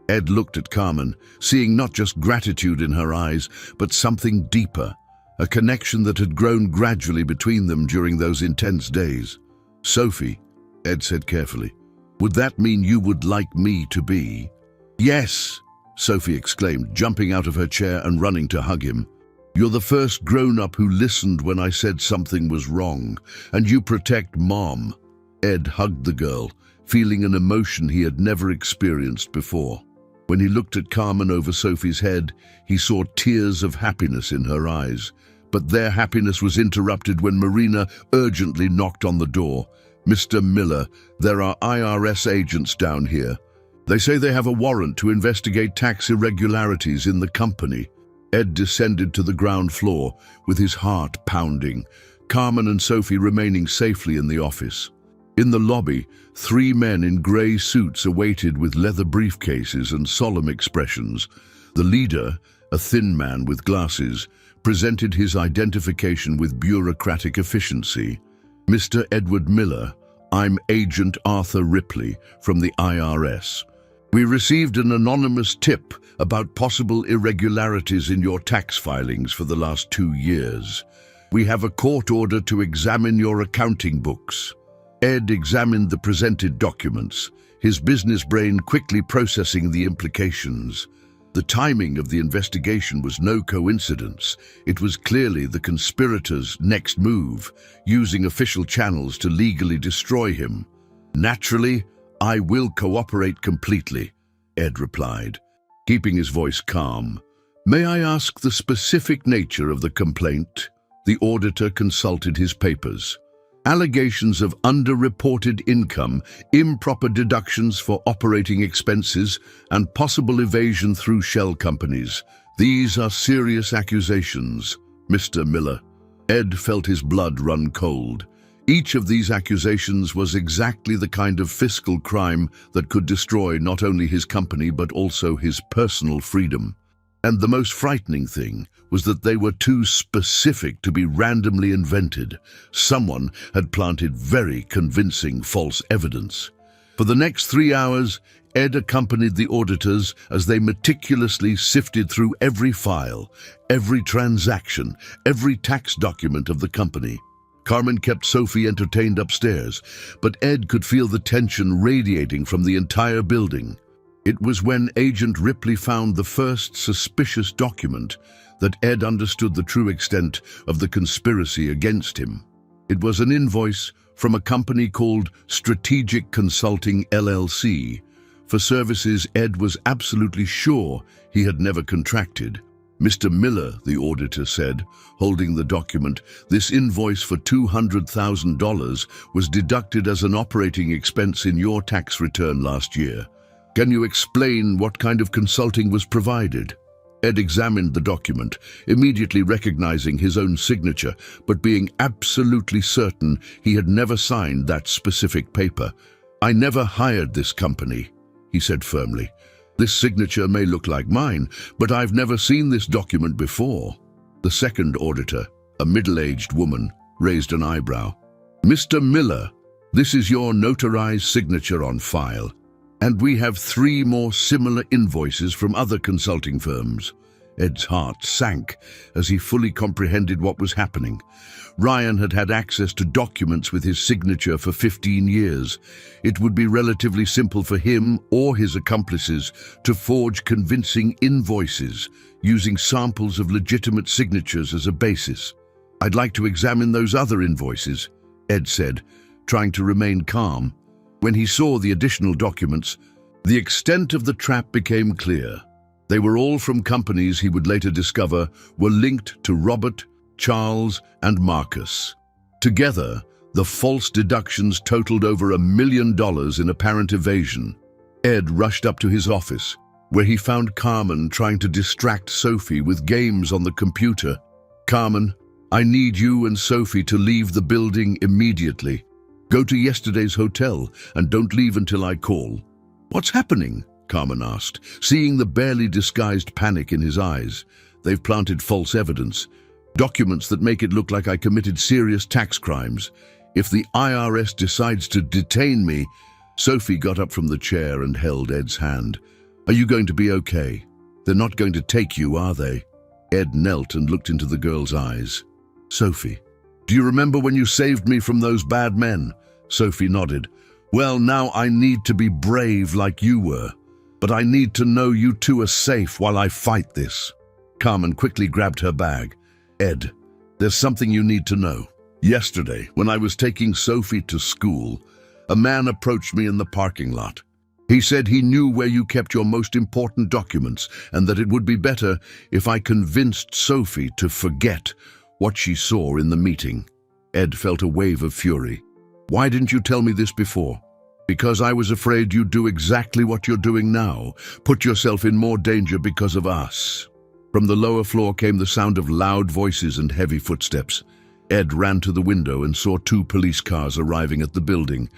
Ed looked at Carmen, seeing not just gratitude in her eyes, but something deeper, a connection that had grown gradually between them during those intense days. "Sophie," Ed said carefully, Would that mean you would like me to be? Yes, Sophie exclaimed, jumping out of her chair and running to hug him. You're the first grown-up who listened when I said something was wrong, and you protect Mom. Ed hugged the girl, feeling an emotion he had never experienced before. When he looked at Carmen over Sophie's head, he saw tears of happiness in her eyes. But their happiness was interrupted when Marina urgently knocked on the door. Mr. Miller, there are IRS agents down here. They say they have a warrant to investigate tax irregularities in the company. Ed descended to the ground floor with his heart pounding, Carmen and Sophie remaining safely in the office. In the lobby, 3 men in grey suits awaited with leather briefcases and solemn expressions. The leader, a thin man with glasses, presented his identification with bureaucratic efficiency. Mr. Edward Miller, I'm Agent Arthur Ripley from the IRS. We received an anonymous tip about possible irregularities in your tax filings for the last 2 years. We have a court order to examine your accounting books. Ed examined the presented documents, his business brain quickly processing the implications. The timing of the investigation was no coincidence. It was clearly the conspirators' next move, using official channels to legally destroy him. Naturally, I will cooperate completely, Ed replied, keeping his voice calm. May I ask the specific nature of the complaint? The auditor consulted his papers. Allegations of underreported income, improper deductions for operating expenses, and possible evasion through shell companies. These are serious accusations, Mr. Miller. Ed felt his blood run cold. Each of these accusations was exactly the kind of fiscal crime that could destroy not only his company but also his personal freedom. And the most frightening thing was that they were too specific to be randomly invented. Someone had planted very convincing false evidence. For the next 3 hours, Ed accompanied the auditors as they meticulously sifted through every file, every transaction, every tax document of the company. Carmen kept Sophie entertained upstairs, but Ed could feel the tension radiating from the entire building. It was when Agent Ripley found the first suspicious document that Ed understood the true extent of the conspiracy against him. It was an invoice from a company called Strategic Consulting LLC for services Ed was absolutely sure he had never contracted. Mr. Miller, the auditor said, holding the document, this invoice for $200,000 was deducted as an operating expense in your tax return last year. Can you explain what kind of consulting was provided? Ed examined the document, immediately recognizing his own signature, but being absolutely certain he had never signed that specific paper. I never hired this company, he said firmly. This signature may look like mine, but I've never seen this document before. The second auditor, a middle-aged woman, raised an eyebrow. Mr. Miller, this is your notarized signature on file. And we have 3 more similar invoices from other consulting firms. Ed's heart sank as he fully comprehended what was happening. Ryan had had access to documents with his signature for 15 years. It would be relatively simple for him or his accomplices to forge convincing invoices using samples of legitimate signatures as a basis. I'd like to examine those other invoices, Ed said, trying to remain calm. When he saw the additional documents, the extent of the trap became clear. They were all from companies he would later discover were linked to Robert, Charles, and Marcus. Together, the false deductions totaled over $1 million in apparent evasion. Ed rushed up to his office, where he found Carmen trying to distract Sophie with games on the computer. Carmen, I need you and Sophie to leave the building immediately. Go to yesterday's hotel and don't leave until I call. What's happening? Carmen asked, seeing the barely disguised panic in his eyes. They've planted false evidence. Documents that make it look like I committed serious tax crimes. If the IRS decides to detain me... Sophie got up from the chair and held Ed's hand. Are you going to be okay? They're not going to take you, are they? Ed knelt and looked into the girl's eyes. Sophie, do you remember when you saved me from those bad men? Sophie nodded. Well, now I need to be brave like you were, but I need to know you two are safe while I fight this. Carmen quickly grabbed her bag. Ed, there's something you need to know. Yesterday, when I was taking Sophie to school, a man approached me in the parking lot. He said he knew where you kept your most important documents and that it would be better if I convinced Sophie to forget what she saw in the meeting. Ed felt a wave of fury. Why didn't you tell me this before? Because I was afraid you'd do exactly what you're doing now, put yourself in more danger because of us. From the lower floor came the sound of loud voices and heavy footsteps. Ed ran to the window and saw 2 police cars arriving at the building.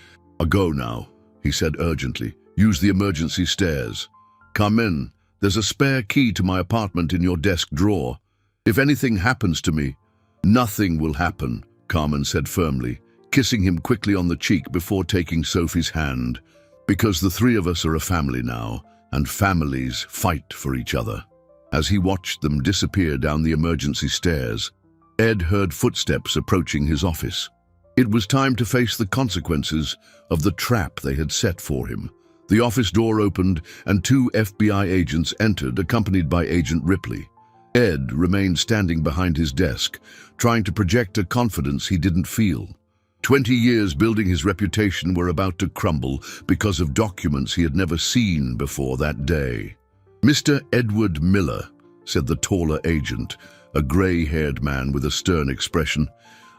Go now, he said urgently. Use the emergency stairs. Carmen, there's a spare key to my apartment in your desk drawer. If anything happens to me, nothing will happen, Carmen said firmly, kissing him quickly on the cheek before taking Sophie's hand. Because the 3 of us are a family now, and families fight for each other. As he watched them disappear down the emergency stairs, Ed heard footsteps approaching his office. It was time to face the consequences of the trap they had set for him. The office door opened and 2 FBI agents entered, accompanied by Agent Ripley. Ed remained standing behind his desk, trying to project a confidence he didn't feel. 20 years building his reputation were about to crumble because of documents he had never seen before that day. Mr. Edward Miller, said the taller agent, a gray-haired man with a stern expression.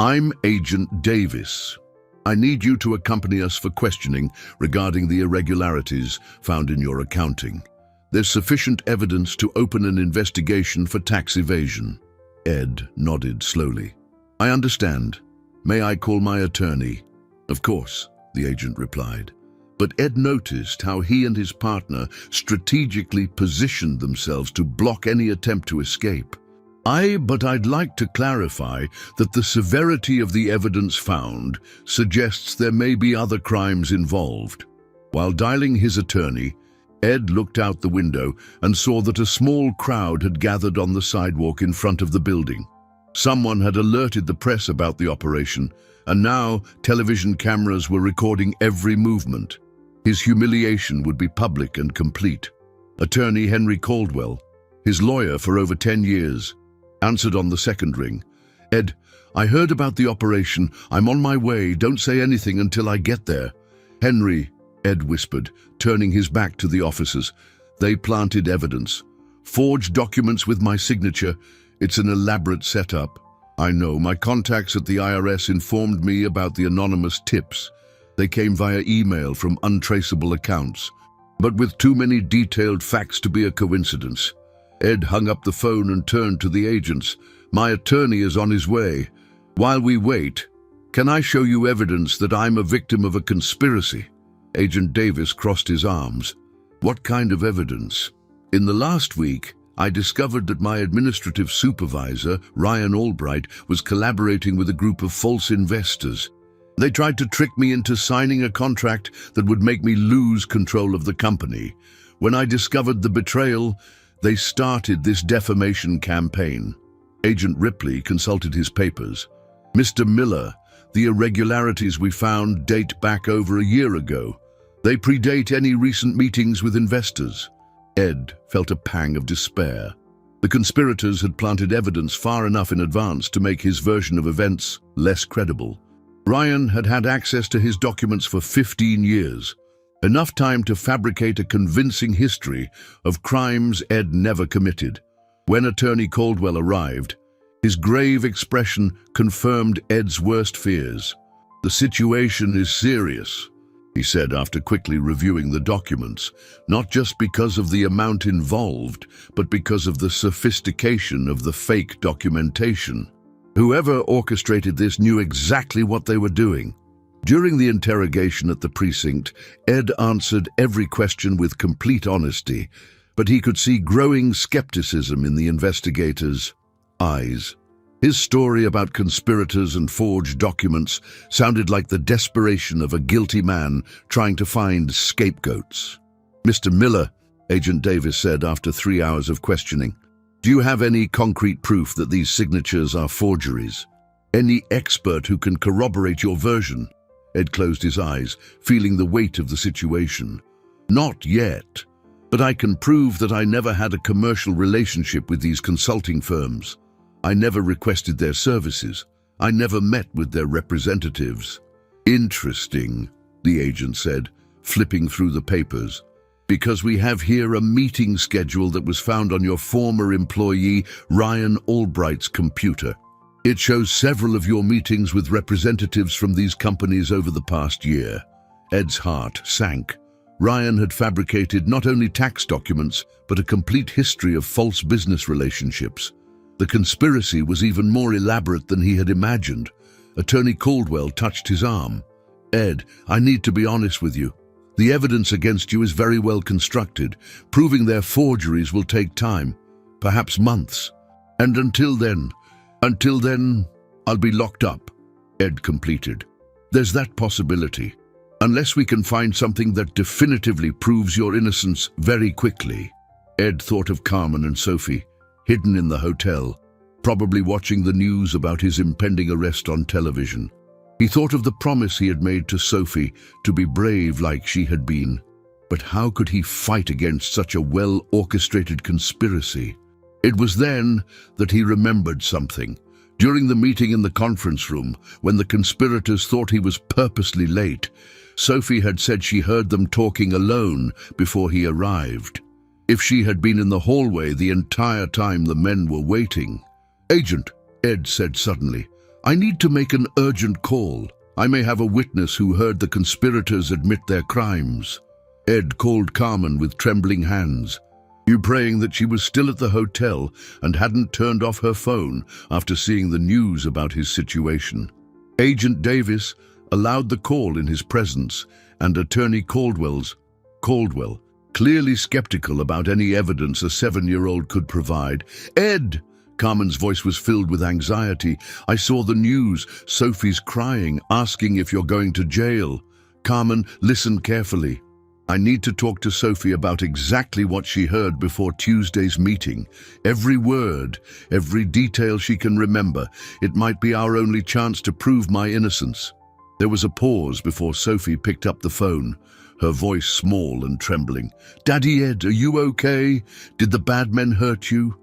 I'm Agent Davis. I need you to accompany us for questioning regarding the irregularities found in your accounting. There's sufficient evidence to open an investigation for tax evasion. Ed nodded slowly. I understand. May I call my attorney? Of course, the agent replied. But Ed noticed how he and his partner strategically positioned themselves to block any attempt to escape. But I'd like to clarify that the severity of the evidence found suggests there may be other crimes involved. While dialing his attorney, Ed looked out the window and saw that a small crowd had gathered on the sidewalk in front of the building. Someone had alerted the press about the operation, and now television cameras were recording every movement. His humiliation would be public and complete. Attorney Henry Caldwell, his lawyer for over 10 years, answered on the second ring. Ed, I heard about the operation. I'm on my way. Don't say anything until I get there. Henry, Ed whispered, turning his back to the officers. They planted evidence. Forged documents with my signature. It's an elaborate setup. I know. My contacts at the IRS informed me about the anonymous tips. They came via email from untraceable accounts, but with too many detailed facts to be a coincidence. Ed hung up the phone and turned to the agents. My attorney is on his way. While we wait, can I show you evidence that I'm a victim of a conspiracy? Agent Davis crossed his arms. What kind of evidence? In the last week, I discovered that my administrative supervisor, Ryan Albright, was collaborating with a group of false investors. They tried to trick me into signing a contract that would make me lose control of the company. When I discovered the betrayal, they started this defamation campaign. Agent Ripley consulted his papers. Mr. Miller, the irregularities we found date back over a year ago. They predate any recent meetings with investors. Ed felt a pang of despair. The conspirators had planted evidence far enough in advance to make his version of events less credible. Ryan had had access to his documents for 15 years. Enough time to fabricate a convincing history of crimes Ed never committed. When Attorney Caldwell arrived, his grave expression confirmed Ed's worst fears. The situation is serious, he said after quickly reviewing the documents, not just because of the amount involved, but because of the sophistication of the fake documentation. Whoever orchestrated this knew exactly what they were doing. During the interrogation at the precinct, Ed answered every question with complete honesty, but he could see growing skepticism in the investigators' eyes. His story about conspirators and forged documents sounded like the desperation of a guilty man trying to find scapegoats. Mr. Miller, Agent Davis said after 3 hours of questioning, do you have any concrete proof that these signatures are forgeries? Any expert who can corroborate your version? Ed closed his eyes, feeling the weight of the situation. Not yet. But I can prove that I never had a commercial relationship with these consulting firms. I never requested their services. I never met with their representatives. Interesting, the agent said, flipping through the papers. Because we have here a meeting schedule that was found on your former employee, Ryan Albright's computer. It shows several of your meetings with representatives from these companies over the past year. Ed's heart sank. Ryan had fabricated not only tax documents, but a complete history of false business relationships. The conspiracy was even more elaborate than he had imagined. Attorney Caldwell touched his arm. Ed, I need to be honest with you. The evidence against you is very well constructed. Proving their forgeries will take time, perhaps months. And until then, I'll be locked up, Ed completed. There's that possibility, unless we can find something that definitively proves your innocence very quickly. Ed thought of Carmen and Sophie, hidden in the hotel, probably watching the news about his impending arrest on television. He thought of the promise he had made to Sophie to be brave like she had been. But how could he fight against such a well-orchestrated conspiracy? It was then that he remembered something. During the meeting in the conference room, when the conspirators thought he was purposely late, Sophie had said she heard them talking alone before he arrived. If she had been in the hallway the entire time the men were waiting. "Agent," Ed said suddenly, "I need to make an urgent call. I may have a witness who heard the conspirators admit their crimes." Ed called Carmen with trembling hands. You praying that she was still at the hotel and hadn't turned off her phone after seeing the news about his situation. Agent Davis allowed the call in his presence, and Attorney Caldwell, clearly skeptical about any evidence a 7-year-old could provide. "Ed!" Carmen's voice was filled with anxiety. "I saw the news. Sophie's crying, asking if you're going to jail." "Carmen, listen carefully. I need to talk to Sophie about exactly what she heard before Tuesday's meeting. Every word, every detail she can remember. It might be our only chance to prove my innocence." There was a pause before Sophie picked up the phone, her voice small and trembling. "Daddy Ed, are you okay? Did the bad men hurt you?"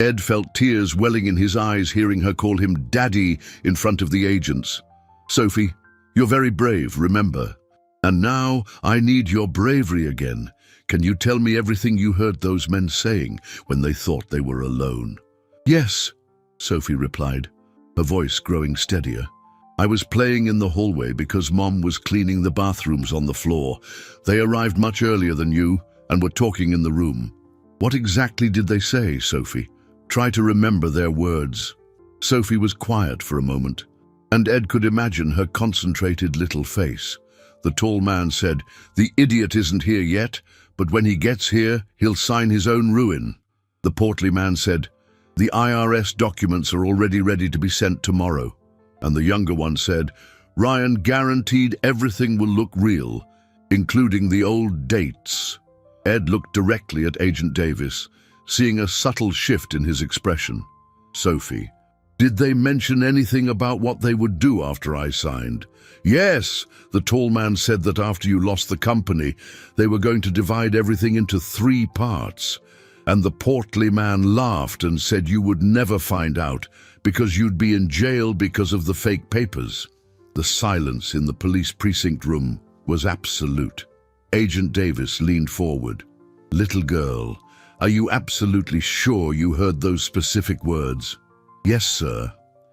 Ed felt tears welling in his eyes hearing her call him Daddy in front of the agents. "Sophie, you're very brave, remember. And now I need your bravery again. Can you tell me everything you heard those men saying when they thought they were alone?" "Yes," Sophie replied, her voice growing steadier. "I was playing in the hallway because Mom was cleaning the bathrooms on the floor. They arrived much earlier than you and were talking in the room." "What exactly did they say, Sophie? Try to remember their words." Sophie was quiet for a moment, and Ed could imagine her concentrated little face. The tall man said, "The idiot isn't here yet, but when he gets here, he'll sign his own ruin." The portly man said, "The IRS documents are already ready to be sent tomorrow." And the younger one said, "Ryan guaranteed everything will look real, including the old dates." Ed looked directly at Agent Davis, seeing a subtle shift in his expression. "Sophie, did they mention anything about what they would do after I signed?" "Yes, the tall man said that after you lost the company, they were going to divide everything into 3 parts. And the portly man laughed and said you would never find out because you'd be in jail because of the fake papers." The silence in the police precinct room was absolute. Agent Davis leaned forward. "Little girl, are you absolutely sure you heard those specific words?" "Yes, sir.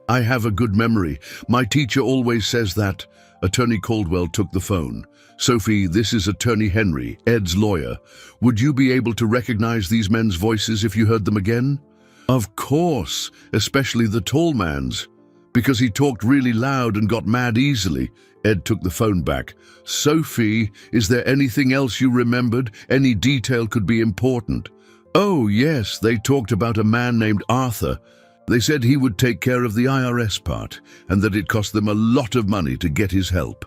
I have a good memory. My teacher always says that." Attorney Caldwell took the phone. "Sophie, this is Attorney Henry, Ed's lawyer. Would you be able to recognize these men's voices if you heard them again?" "Of course, especially the tall man's, because he talked really loud and got mad easily." Ed took the phone back. "Sophie, is there anything else you remembered? Any detail could be important." "Oh, yes, they talked about a man named Arthur. They said he would take care of the IRS part, and that it cost them a lot of money to get his help."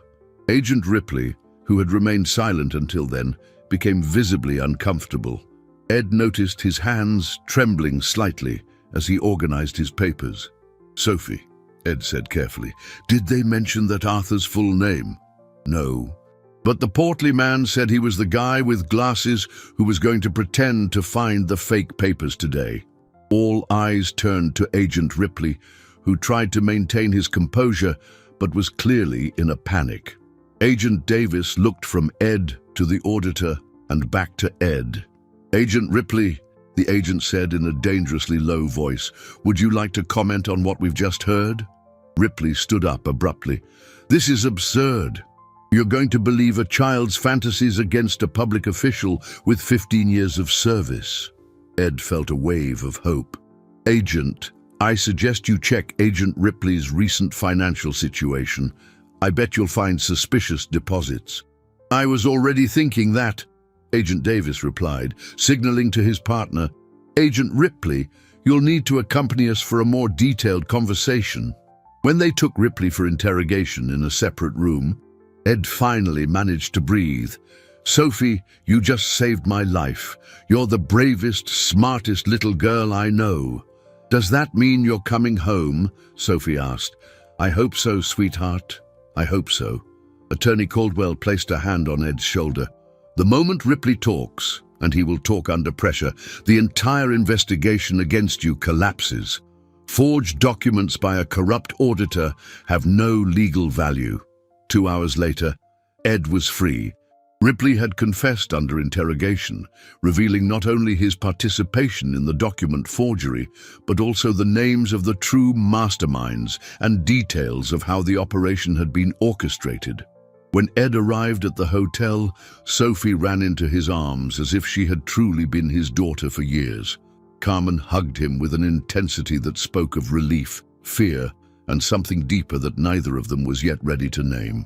Agent Ripley, who had remained silent until then, became visibly uncomfortable. Ed noticed his hands trembling slightly as he organized his papers. "Sophie," Ed said carefully, "did they mention that Arthur's full name?" No. But the portly man said he was the guy with glasses who was going to pretend to find the fake papers today. All eyes turned to Agent Ripley, who tried to maintain his composure but was clearly in a panic. Agent Davis looked from Ed to the auditor and back to Ed. "Agent Ripley," the agent said in a dangerously low voice, "would you like to comment on what we've just heard?" Ripley stood up abruptly. "This is absurd. You're going to believe a child's fantasies against a public official with 15 years of service." Ed felt a wave of hope. "Agent, I suggest you check Agent Ripley's recent financial situation. I bet you'll find suspicious deposits." "I was already thinking that," Agent Davis replied, signaling to his partner, "Agent Ripley, you'll need to accompany us for a more detailed conversation." When they took Ripley for interrogation in a separate room, Ed finally managed to breathe. "Sophie, you just saved my life. You're the bravest, smartest little girl I know." "Does that mean you're coming home?" Sophie asked. "I hope so, sweetheart. I hope so." Attorney Caldwell placed a hand on Ed's shoulder. "The moment Ripley talks, and he will talk under pressure, the entire investigation against you collapses. Forged documents by a corrupt auditor have no legal value." 2 hours later, Ed was free. Ripley had confessed under interrogation, revealing not only his participation in the document forgery, but also the names of the true masterminds and details of how the operation had been orchestrated. When Ed arrived at the hotel, Sophie ran into his arms as if she had truly been his daughter for years. Carmen hugged him with an intensity that spoke of relief, fear, and something deeper that neither of them was yet ready to name.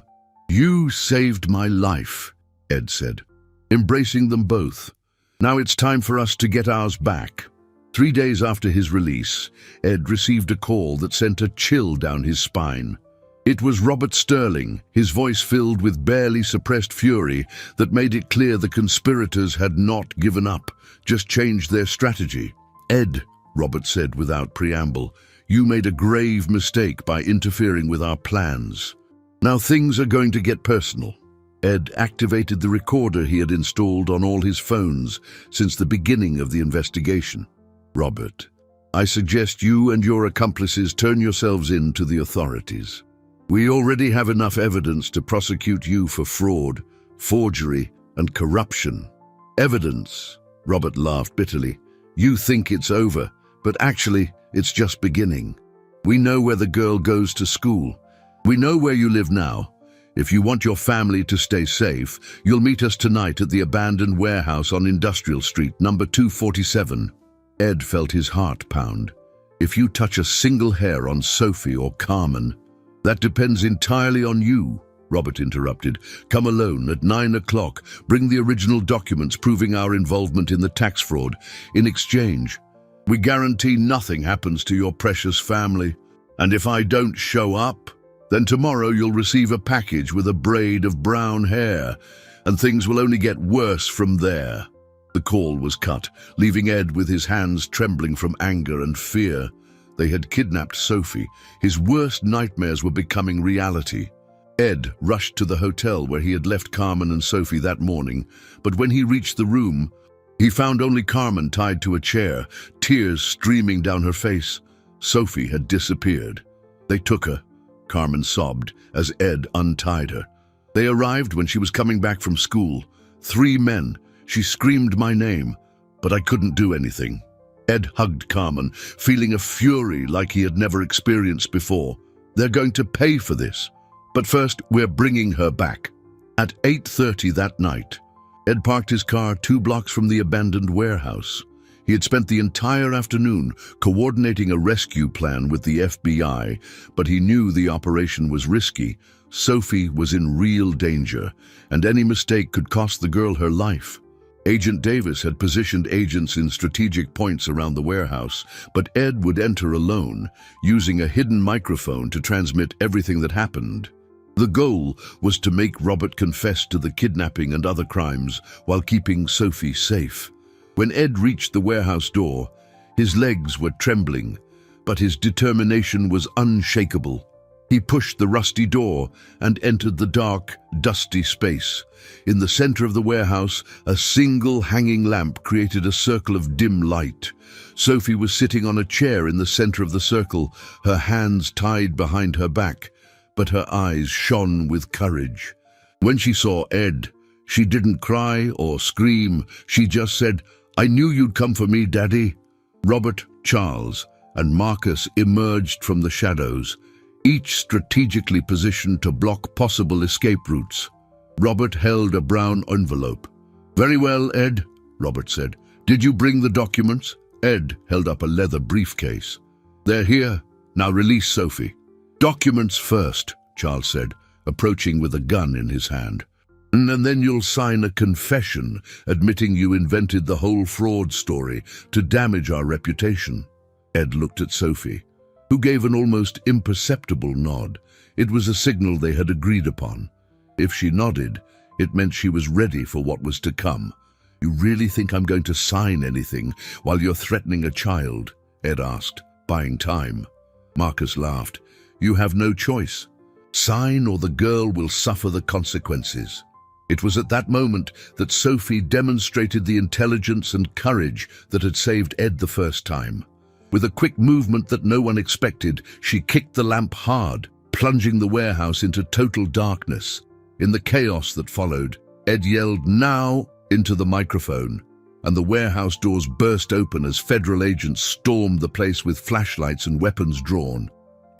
"You saved my life," Ed said, embracing them both. "Now it's time for us to get ours back." 3 days after his release, Ed received a call that sent a chill down his spine. It was Robert Sterling, his voice filled with barely suppressed fury that made it clear the conspirators had not given up, just changed their strategy. "Ed," Robert said without preamble, "you made a grave mistake by interfering with our plans. Now things are going to get personal." Ed activated the recorder he had installed on all his phones since the beginning of the investigation. "Robert, I suggest you and your accomplices turn yourselves in to the authorities. We already have enough evidence to prosecute you for fraud, forgery, and corruption." "Evidence?" Robert laughed bitterly. "You think it's over, but actually, it's just beginning. We know where the girl goes to school. We know where you live now. If you want your family to stay safe, you'll meet us tonight at the abandoned warehouse on Industrial Street, number 247. Ed felt his heart pound. "If you touch a single hair on Sophie or Carmen—" "That depends entirely on you," Robert interrupted. "Come alone at 9 o'clock. Bring the original documents proving our involvement in the tax fraud. In exchange, we guarantee nothing happens to your precious family. And if I don't show up, then tomorrow you'll receive a package with a braid of brown hair, and things will only get worse from there." The call was cut, leaving Ed with his hands trembling from anger and fear. They had kidnapped Sophie. His worst nightmares were becoming reality. Ed rushed to the hotel where he had left Carmen and Sophie that morning, but when he reached the room, he found only Carmen tied to a chair, tears streaming down her face. Sophie had disappeared. "They took her," Carmen sobbed as Ed untied her. "They arrived when she was coming back from school. 3 men. She screamed my name, but I couldn't do anything." Ed hugged Carmen, feeling a fury like he had never experienced before. "They're going to pay for this. But first, we're bringing her back." At 8:30 that night, Ed parked his car 2 blocks from the abandoned warehouse. He had spent the entire afternoon coordinating a rescue plan with the FBI, but he knew the operation was risky. Sophie was in real danger, and any mistake could cost the girl her life. Agent Davis had positioned agents in strategic points around the warehouse, but Ed would enter alone, using a hidden microphone to transmit everything that happened. The goal was to make Robert confess to the kidnapping and other crimes while keeping Sophie safe. When Ed reached the warehouse door, his legs were trembling, but his determination was unshakable. He pushed the rusty door and entered the dark, dusty space. In the center of the warehouse, a single hanging lamp created a circle of dim light. Sophie was sitting on a chair in the center of the circle, her hands tied behind her back, but her eyes shone with courage. When she saw Ed, she didn't cry or scream. She just said, "I knew you'd come for me, Daddy." Robert, Charles, and Marcus emerged from the shadows, each strategically positioned to block possible escape routes. Robert held a brown envelope. "Very well, Ed," Robert said. "Did you bring the documents?" Ed held up a leather briefcase. "They're here. Now release Sophie." "Documents first," Charles said, approaching with a gun in his hand. "And then you'll sign a confession admitting you invented the whole fraud story to damage our reputation." Ed looked at Sophie, who gave an almost imperceptible nod. It was a signal they had agreed upon. If she nodded, it meant she was ready for what was to come. "You really think I'm going to sign anything while you're threatening a child?" Ed asked, buying time. Marcus laughed. "You have no choice. Sign or the girl will suffer the consequences." It was at that moment that Sophie demonstrated the intelligence and courage that had saved Ed the first time. With a quick movement that no one expected, she kicked the lamp hard, plunging the warehouse into total darkness. In the chaos that followed, Ed yelled, "Now!" into the microphone, and the warehouse doors burst open as federal agents stormed the place with flashlights and weapons drawn.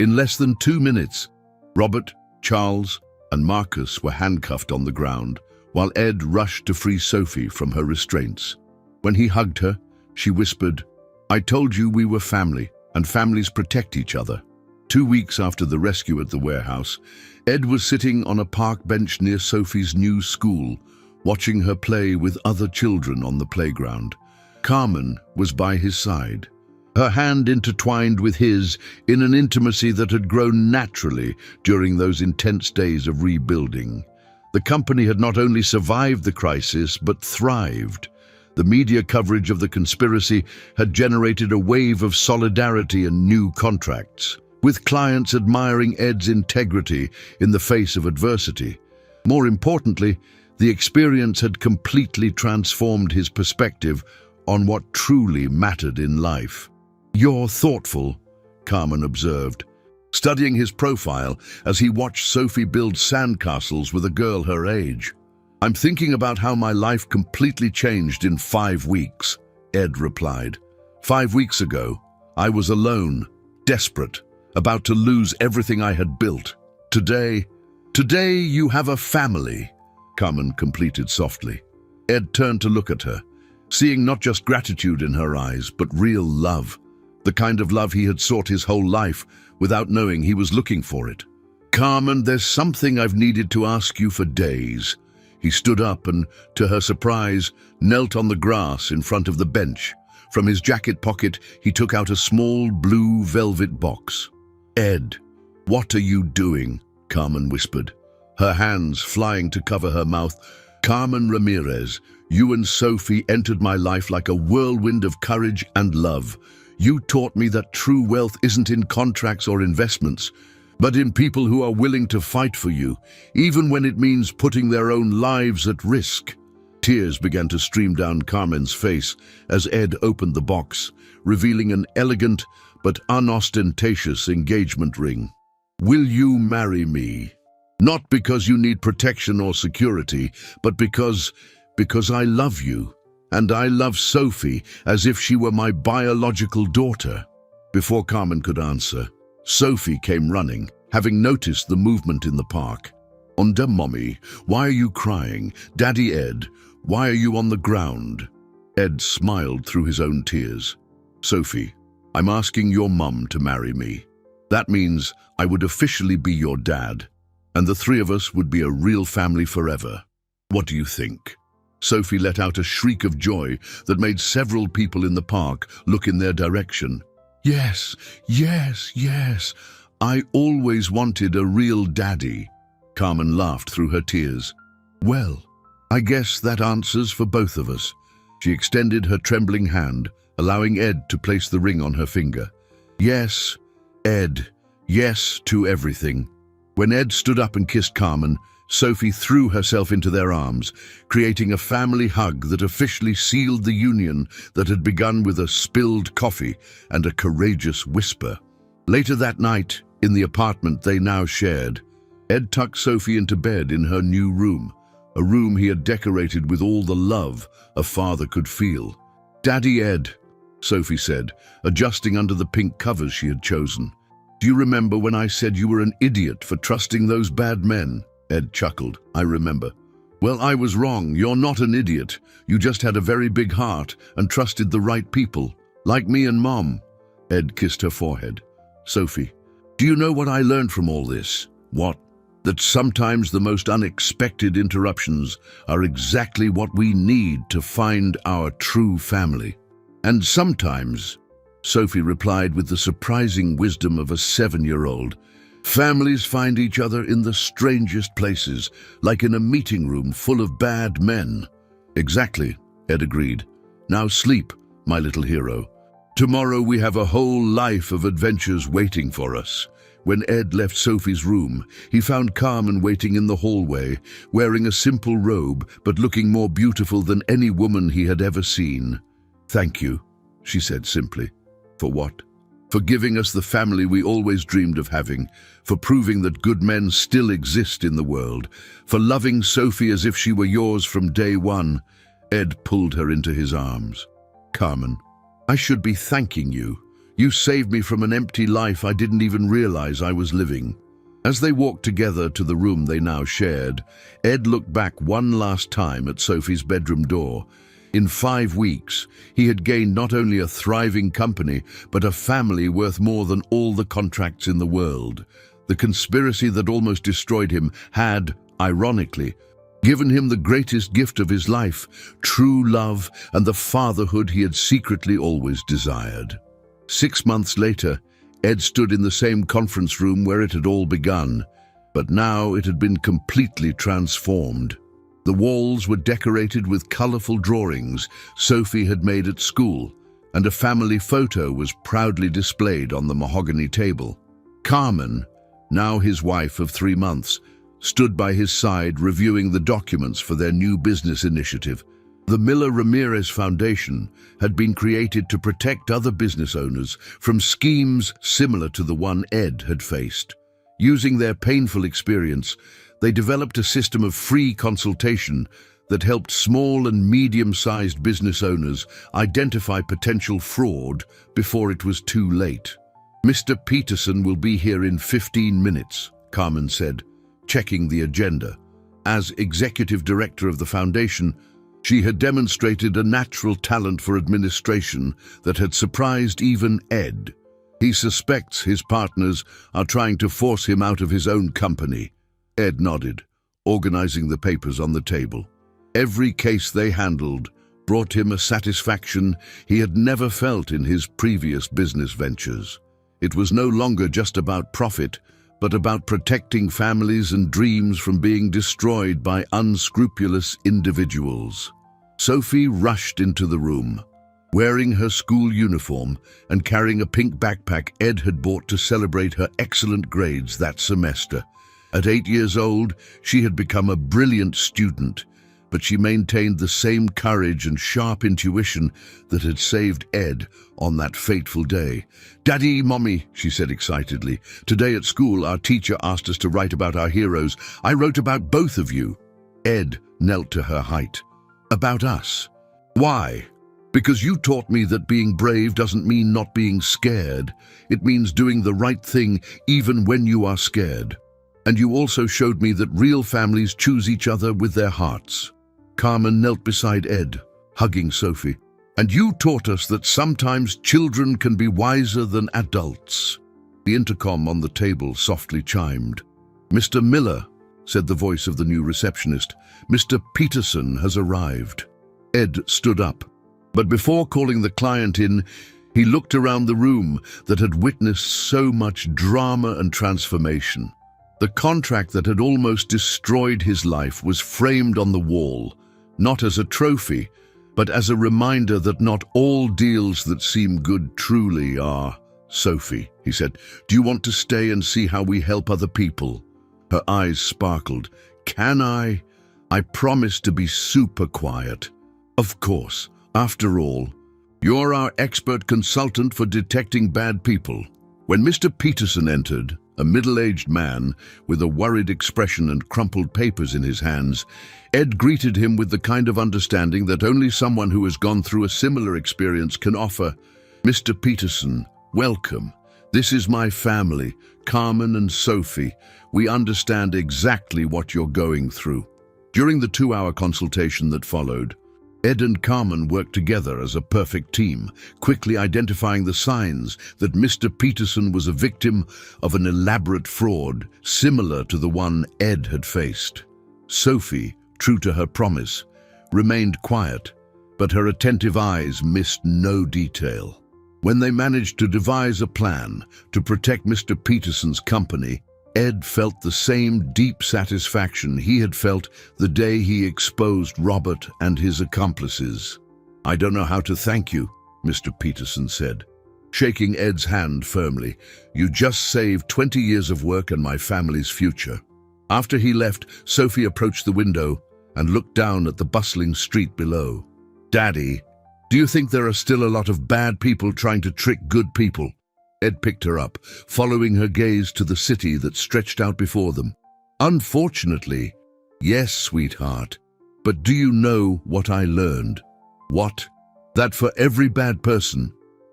In less than 2 minutes, Robert, Charles, and Marcus were handcuffed on the ground, while Ed rushed to free Sophie from her restraints. When he hugged her, she whispered, "I told you we were family, and families protect each other." 2 weeks after the rescue at the warehouse, Ed was sitting on a park bench near Sophie's new school, watching her play with other children on the playground. Carmen was by his side, her hand intertwined with his in an intimacy that had grown naturally during those intense days of rebuilding. The company had not only survived the crisis, but thrived. The media coverage of the conspiracy had generated a wave of solidarity and new contracts, with clients admiring Ed's integrity in the face of adversity. More importantly, the experience had completely transformed his perspective on what truly mattered in life. "You're thoughtful," Carmen observed, studying his profile as he watched Sophie build sandcastles with a girl her age. "I'm thinking about how my life completely changed in 5 weeks, Ed replied. 5 weeks ago, I was alone, desperate, about to lose everything I had built. Today you have a family," Carmen completed softly. Ed turned to look at her, seeing not just gratitude in her eyes, but real love, the kind of love he had sought his whole life without knowing he was looking for it. "Carmen, there's something I've needed to ask you for days." He stood up and, to her surprise, knelt on the grass in front of the bench. From his jacket pocket, he took out a small blue velvet box. "Ed, what are you doing?" Carmen whispered, her hands flying to cover her mouth. "Carmen Ramirez, you and Sophie entered my life like a whirlwind of courage and love. You taught me that true wealth isn't in contracts or investments, but in people who are willing to fight for you, even when it means putting their own lives at risk." Tears began to stream down Carmen's face as Ed opened the box, revealing an elegant but unostentatious engagement ring. "Will you marry me? Not because you need protection or security, but because I love you, and I love Sophie as if she were my biological daughter." Before Carmen could answer, Sophie came running, having noticed the movement in the park. "Onda, Mommy, why are you crying? Daddy Ed, why are you on the ground?" Ed smiled through his own tears. "Sophie, I'm asking your mum to marry me. That means I would officially be your dad, and the 3 of us would be a real family forever. What do you think?" Sophie let out a shriek of joy that made several people in the park look in their direction. "Yes, yes, yes. I always wanted a real daddy." Carmen laughed through her tears. "Well, I guess that answers for both of us." She extended her trembling hand, allowing Ed to place the ring on her finger. "Yes, Ed, Yes to everything. When Ed stood up and kissed Carmen, Sophie threw herself into their arms, creating a family hug that officially sealed the union that had begun with a spilled coffee and a courageous whisper. Later that night, in the apartment they now shared, Ed tucked Sophie into bed in her new room, a room he had decorated with all the love a father could feel. "Daddy Ed," Sophie said, adjusting under the pink covers she had chosen. "Do you remember when I said you were an idiot for trusting those bad men?" Ed chuckled. "I remember." "Well, I was wrong. You're not an idiot. You just had a very big heart and trusted the right people, like me and Mom." Ed kissed her forehead. "Sophie, do you know what I learned from all this?" "What?" "That sometimes the most unexpected interruptions are exactly what we need to find our true family." "And sometimes," Sophie replied with the surprising wisdom of a 7-year-old, "families find each other in the strangest places, like in a meeting room full of bad men." "Exactly," Ed agreed. "Now sleep, my little hero. Tomorrow we have a whole life of adventures waiting for us." When Ed left Sophie's room, he found Carmen waiting in the hallway, wearing a simple robe but looking more beautiful than any woman he had ever seen. "Thank you," she said simply. "For what?" "For giving us the family we always dreamed of having, for proving that good men still exist in the world, for loving Sophie as if she were yours from day one." Ed pulled her into his arms. "Carmen, I should be thanking you. You saved me from an empty life I didn't even realize I was living." As they walked together to the room they now shared, Ed looked back one last time at Sophie's bedroom door. In 5 weeks, he had gained not only a thriving company, but a family worth more than all the contracts in the world. The conspiracy that almost destroyed him had, ironically, given him the greatest gift of his life, true love and the fatherhood he had secretly always desired. 6 months later, Ed stood in the same conference room where it had all begun, but now it had been completely transformed. The walls were decorated with colorful drawings Sophie had made at school, and a family photo was proudly displayed on the mahogany table. Carmen, now his wife of 3 months, stood by his side reviewing the documents for their new business initiative. The Miller Ramirez Foundation had been created to protect other business owners from schemes similar to the one Ed had faced. Using their painful experience, they developed a system of free consultation that helped small and medium-sized business owners identify potential fraud before it was too late. "Mr. Peterson will be here in 15 minutes, Carmen said, checking the agenda. As executive director of the foundation, she had demonstrated a natural talent for administration that had surprised even Ed. "He suspects his partners are trying to force him out of his own company." Ed nodded, organizing the papers on the table. Every case they handled brought him a satisfaction he had never felt in his previous business ventures. It was no longer just about profit, but about protecting families and dreams from being destroyed by unscrupulous individuals. Sophie rushed into the room, wearing her school uniform and carrying a pink backpack Ed had bought to celebrate her excellent grades that semester. At 8 years old, she had become a brilliant student, but she maintained the same courage and sharp intuition that had saved Ed on that fateful day. "Daddy, Mommy," she said excitedly, "today at school our teacher asked us to write about our heroes. I wrote about both of you." Ed knelt to her height. "About us? Why?" "Because you taught me that being brave doesn't mean not being scared. It means doing the right thing even when you are scared. And you also showed me that real families choose each other with their hearts." Carmen knelt beside Ed, hugging Sophie. "And you taught us that sometimes children can be wiser than adults." The intercom on the table softly chimed. "Mr. Miller," said the voice of the new receptionist, "Mr. Peterson has arrived." Ed stood up, but before calling the client in, he looked around the room that had witnessed so much drama and transformation. The contract that had almost destroyed his life was framed on the wall, not as a trophy, but as a reminder that not all deals that seem good truly are. "Sophie," he said, "do you want to stay and see how we help other people?" Her eyes sparkled. "Can I? I promise to be super quiet." "Of course. After all, you're our expert consultant for detecting bad people." When Mr. Peterson entered, a middle-aged man with a worried expression and crumpled papers in his hands, Ed greeted him with the kind of understanding that only someone who has gone through a similar experience can offer. "Mr. Peterson, welcome. This is my family, Carmen and Sophie. We understand exactly what you're going through." During the 2-hour consultation that followed, Ed and Carmen worked together as a perfect team, quickly identifying the signs that Mr. Peterson was a victim of an elaborate fraud similar to the one Ed had faced. Sophie, true to her promise, remained quiet, but her attentive eyes missed no detail. When they managed to devise a plan to protect Mr. Peterson's company, Ed felt the same deep satisfaction he had felt the day he exposed Robert and his accomplices. "I don't know how to thank you," Mr. Peterson said, shaking Ed's hand firmly. "You just saved 20 years of work and my family's future." After he left, Sophie approached the window and looked down at the bustling street below. "Daddy, do you think there are still a lot of bad people trying to trick good people?" Ed picked her up, following her gaze to the city that stretched out before them. "Unfortunately, yes, sweetheart. But do you know what I learned?" "What?" "That for every bad person,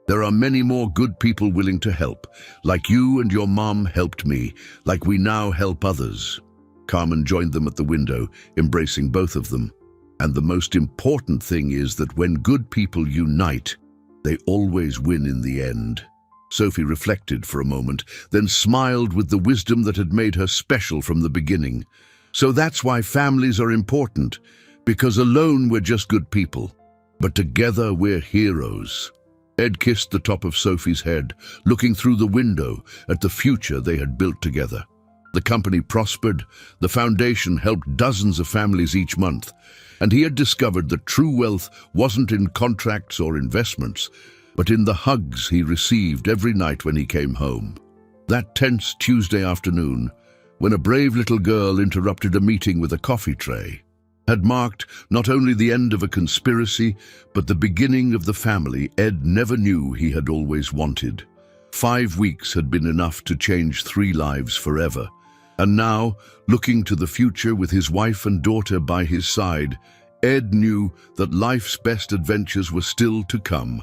there are many more good people willing to help, like you and your mom helped me, like we now help others." Carmen joined them at the window, embracing both of them. "And the most important thing is that when good people unite, they always win in the end." Sophie reflected for a moment, then smiled with the wisdom that had made her special from the beginning. "So that's why families are important, because alone we're just good people, but together we're heroes." Ed kissed the top of Sophie's head, looking through the window at the future they had built together. The company prospered, the foundation helped dozens of families each month, and he had discovered that true wealth wasn't in contracts or investments, but in the hugs he received every night when he came home. That tense Tuesday afternoon, when a brave little girl interrupted a meeting with a coffee tray, had marked not only the end of a conspiracy, but the beginning of the family Ed never knew he had always wanted. 5 weeks had been enough to change 3 lives forever, and now, looking to the future with his wife and daughter by his side, Ed knew that life's best adventures were still to come.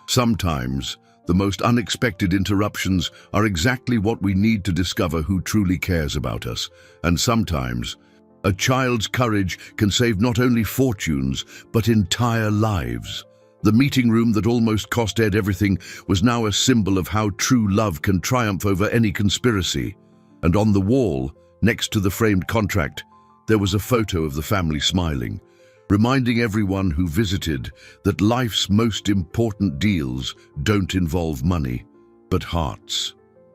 Sometimes, the most unexpected interruptions are exactly what we need to discover who truly cares about us. And sometimes, a child's courage can save not only fortunes, but entire lives. The meeting room that almost cost Ed everything was now a symbol of how true love can triumph over any conspiracy. And on the wall, next to the framed contract, there was a photo of the family smiling, reminding everyone who visited that life's most important deals don't involve money, but hearts.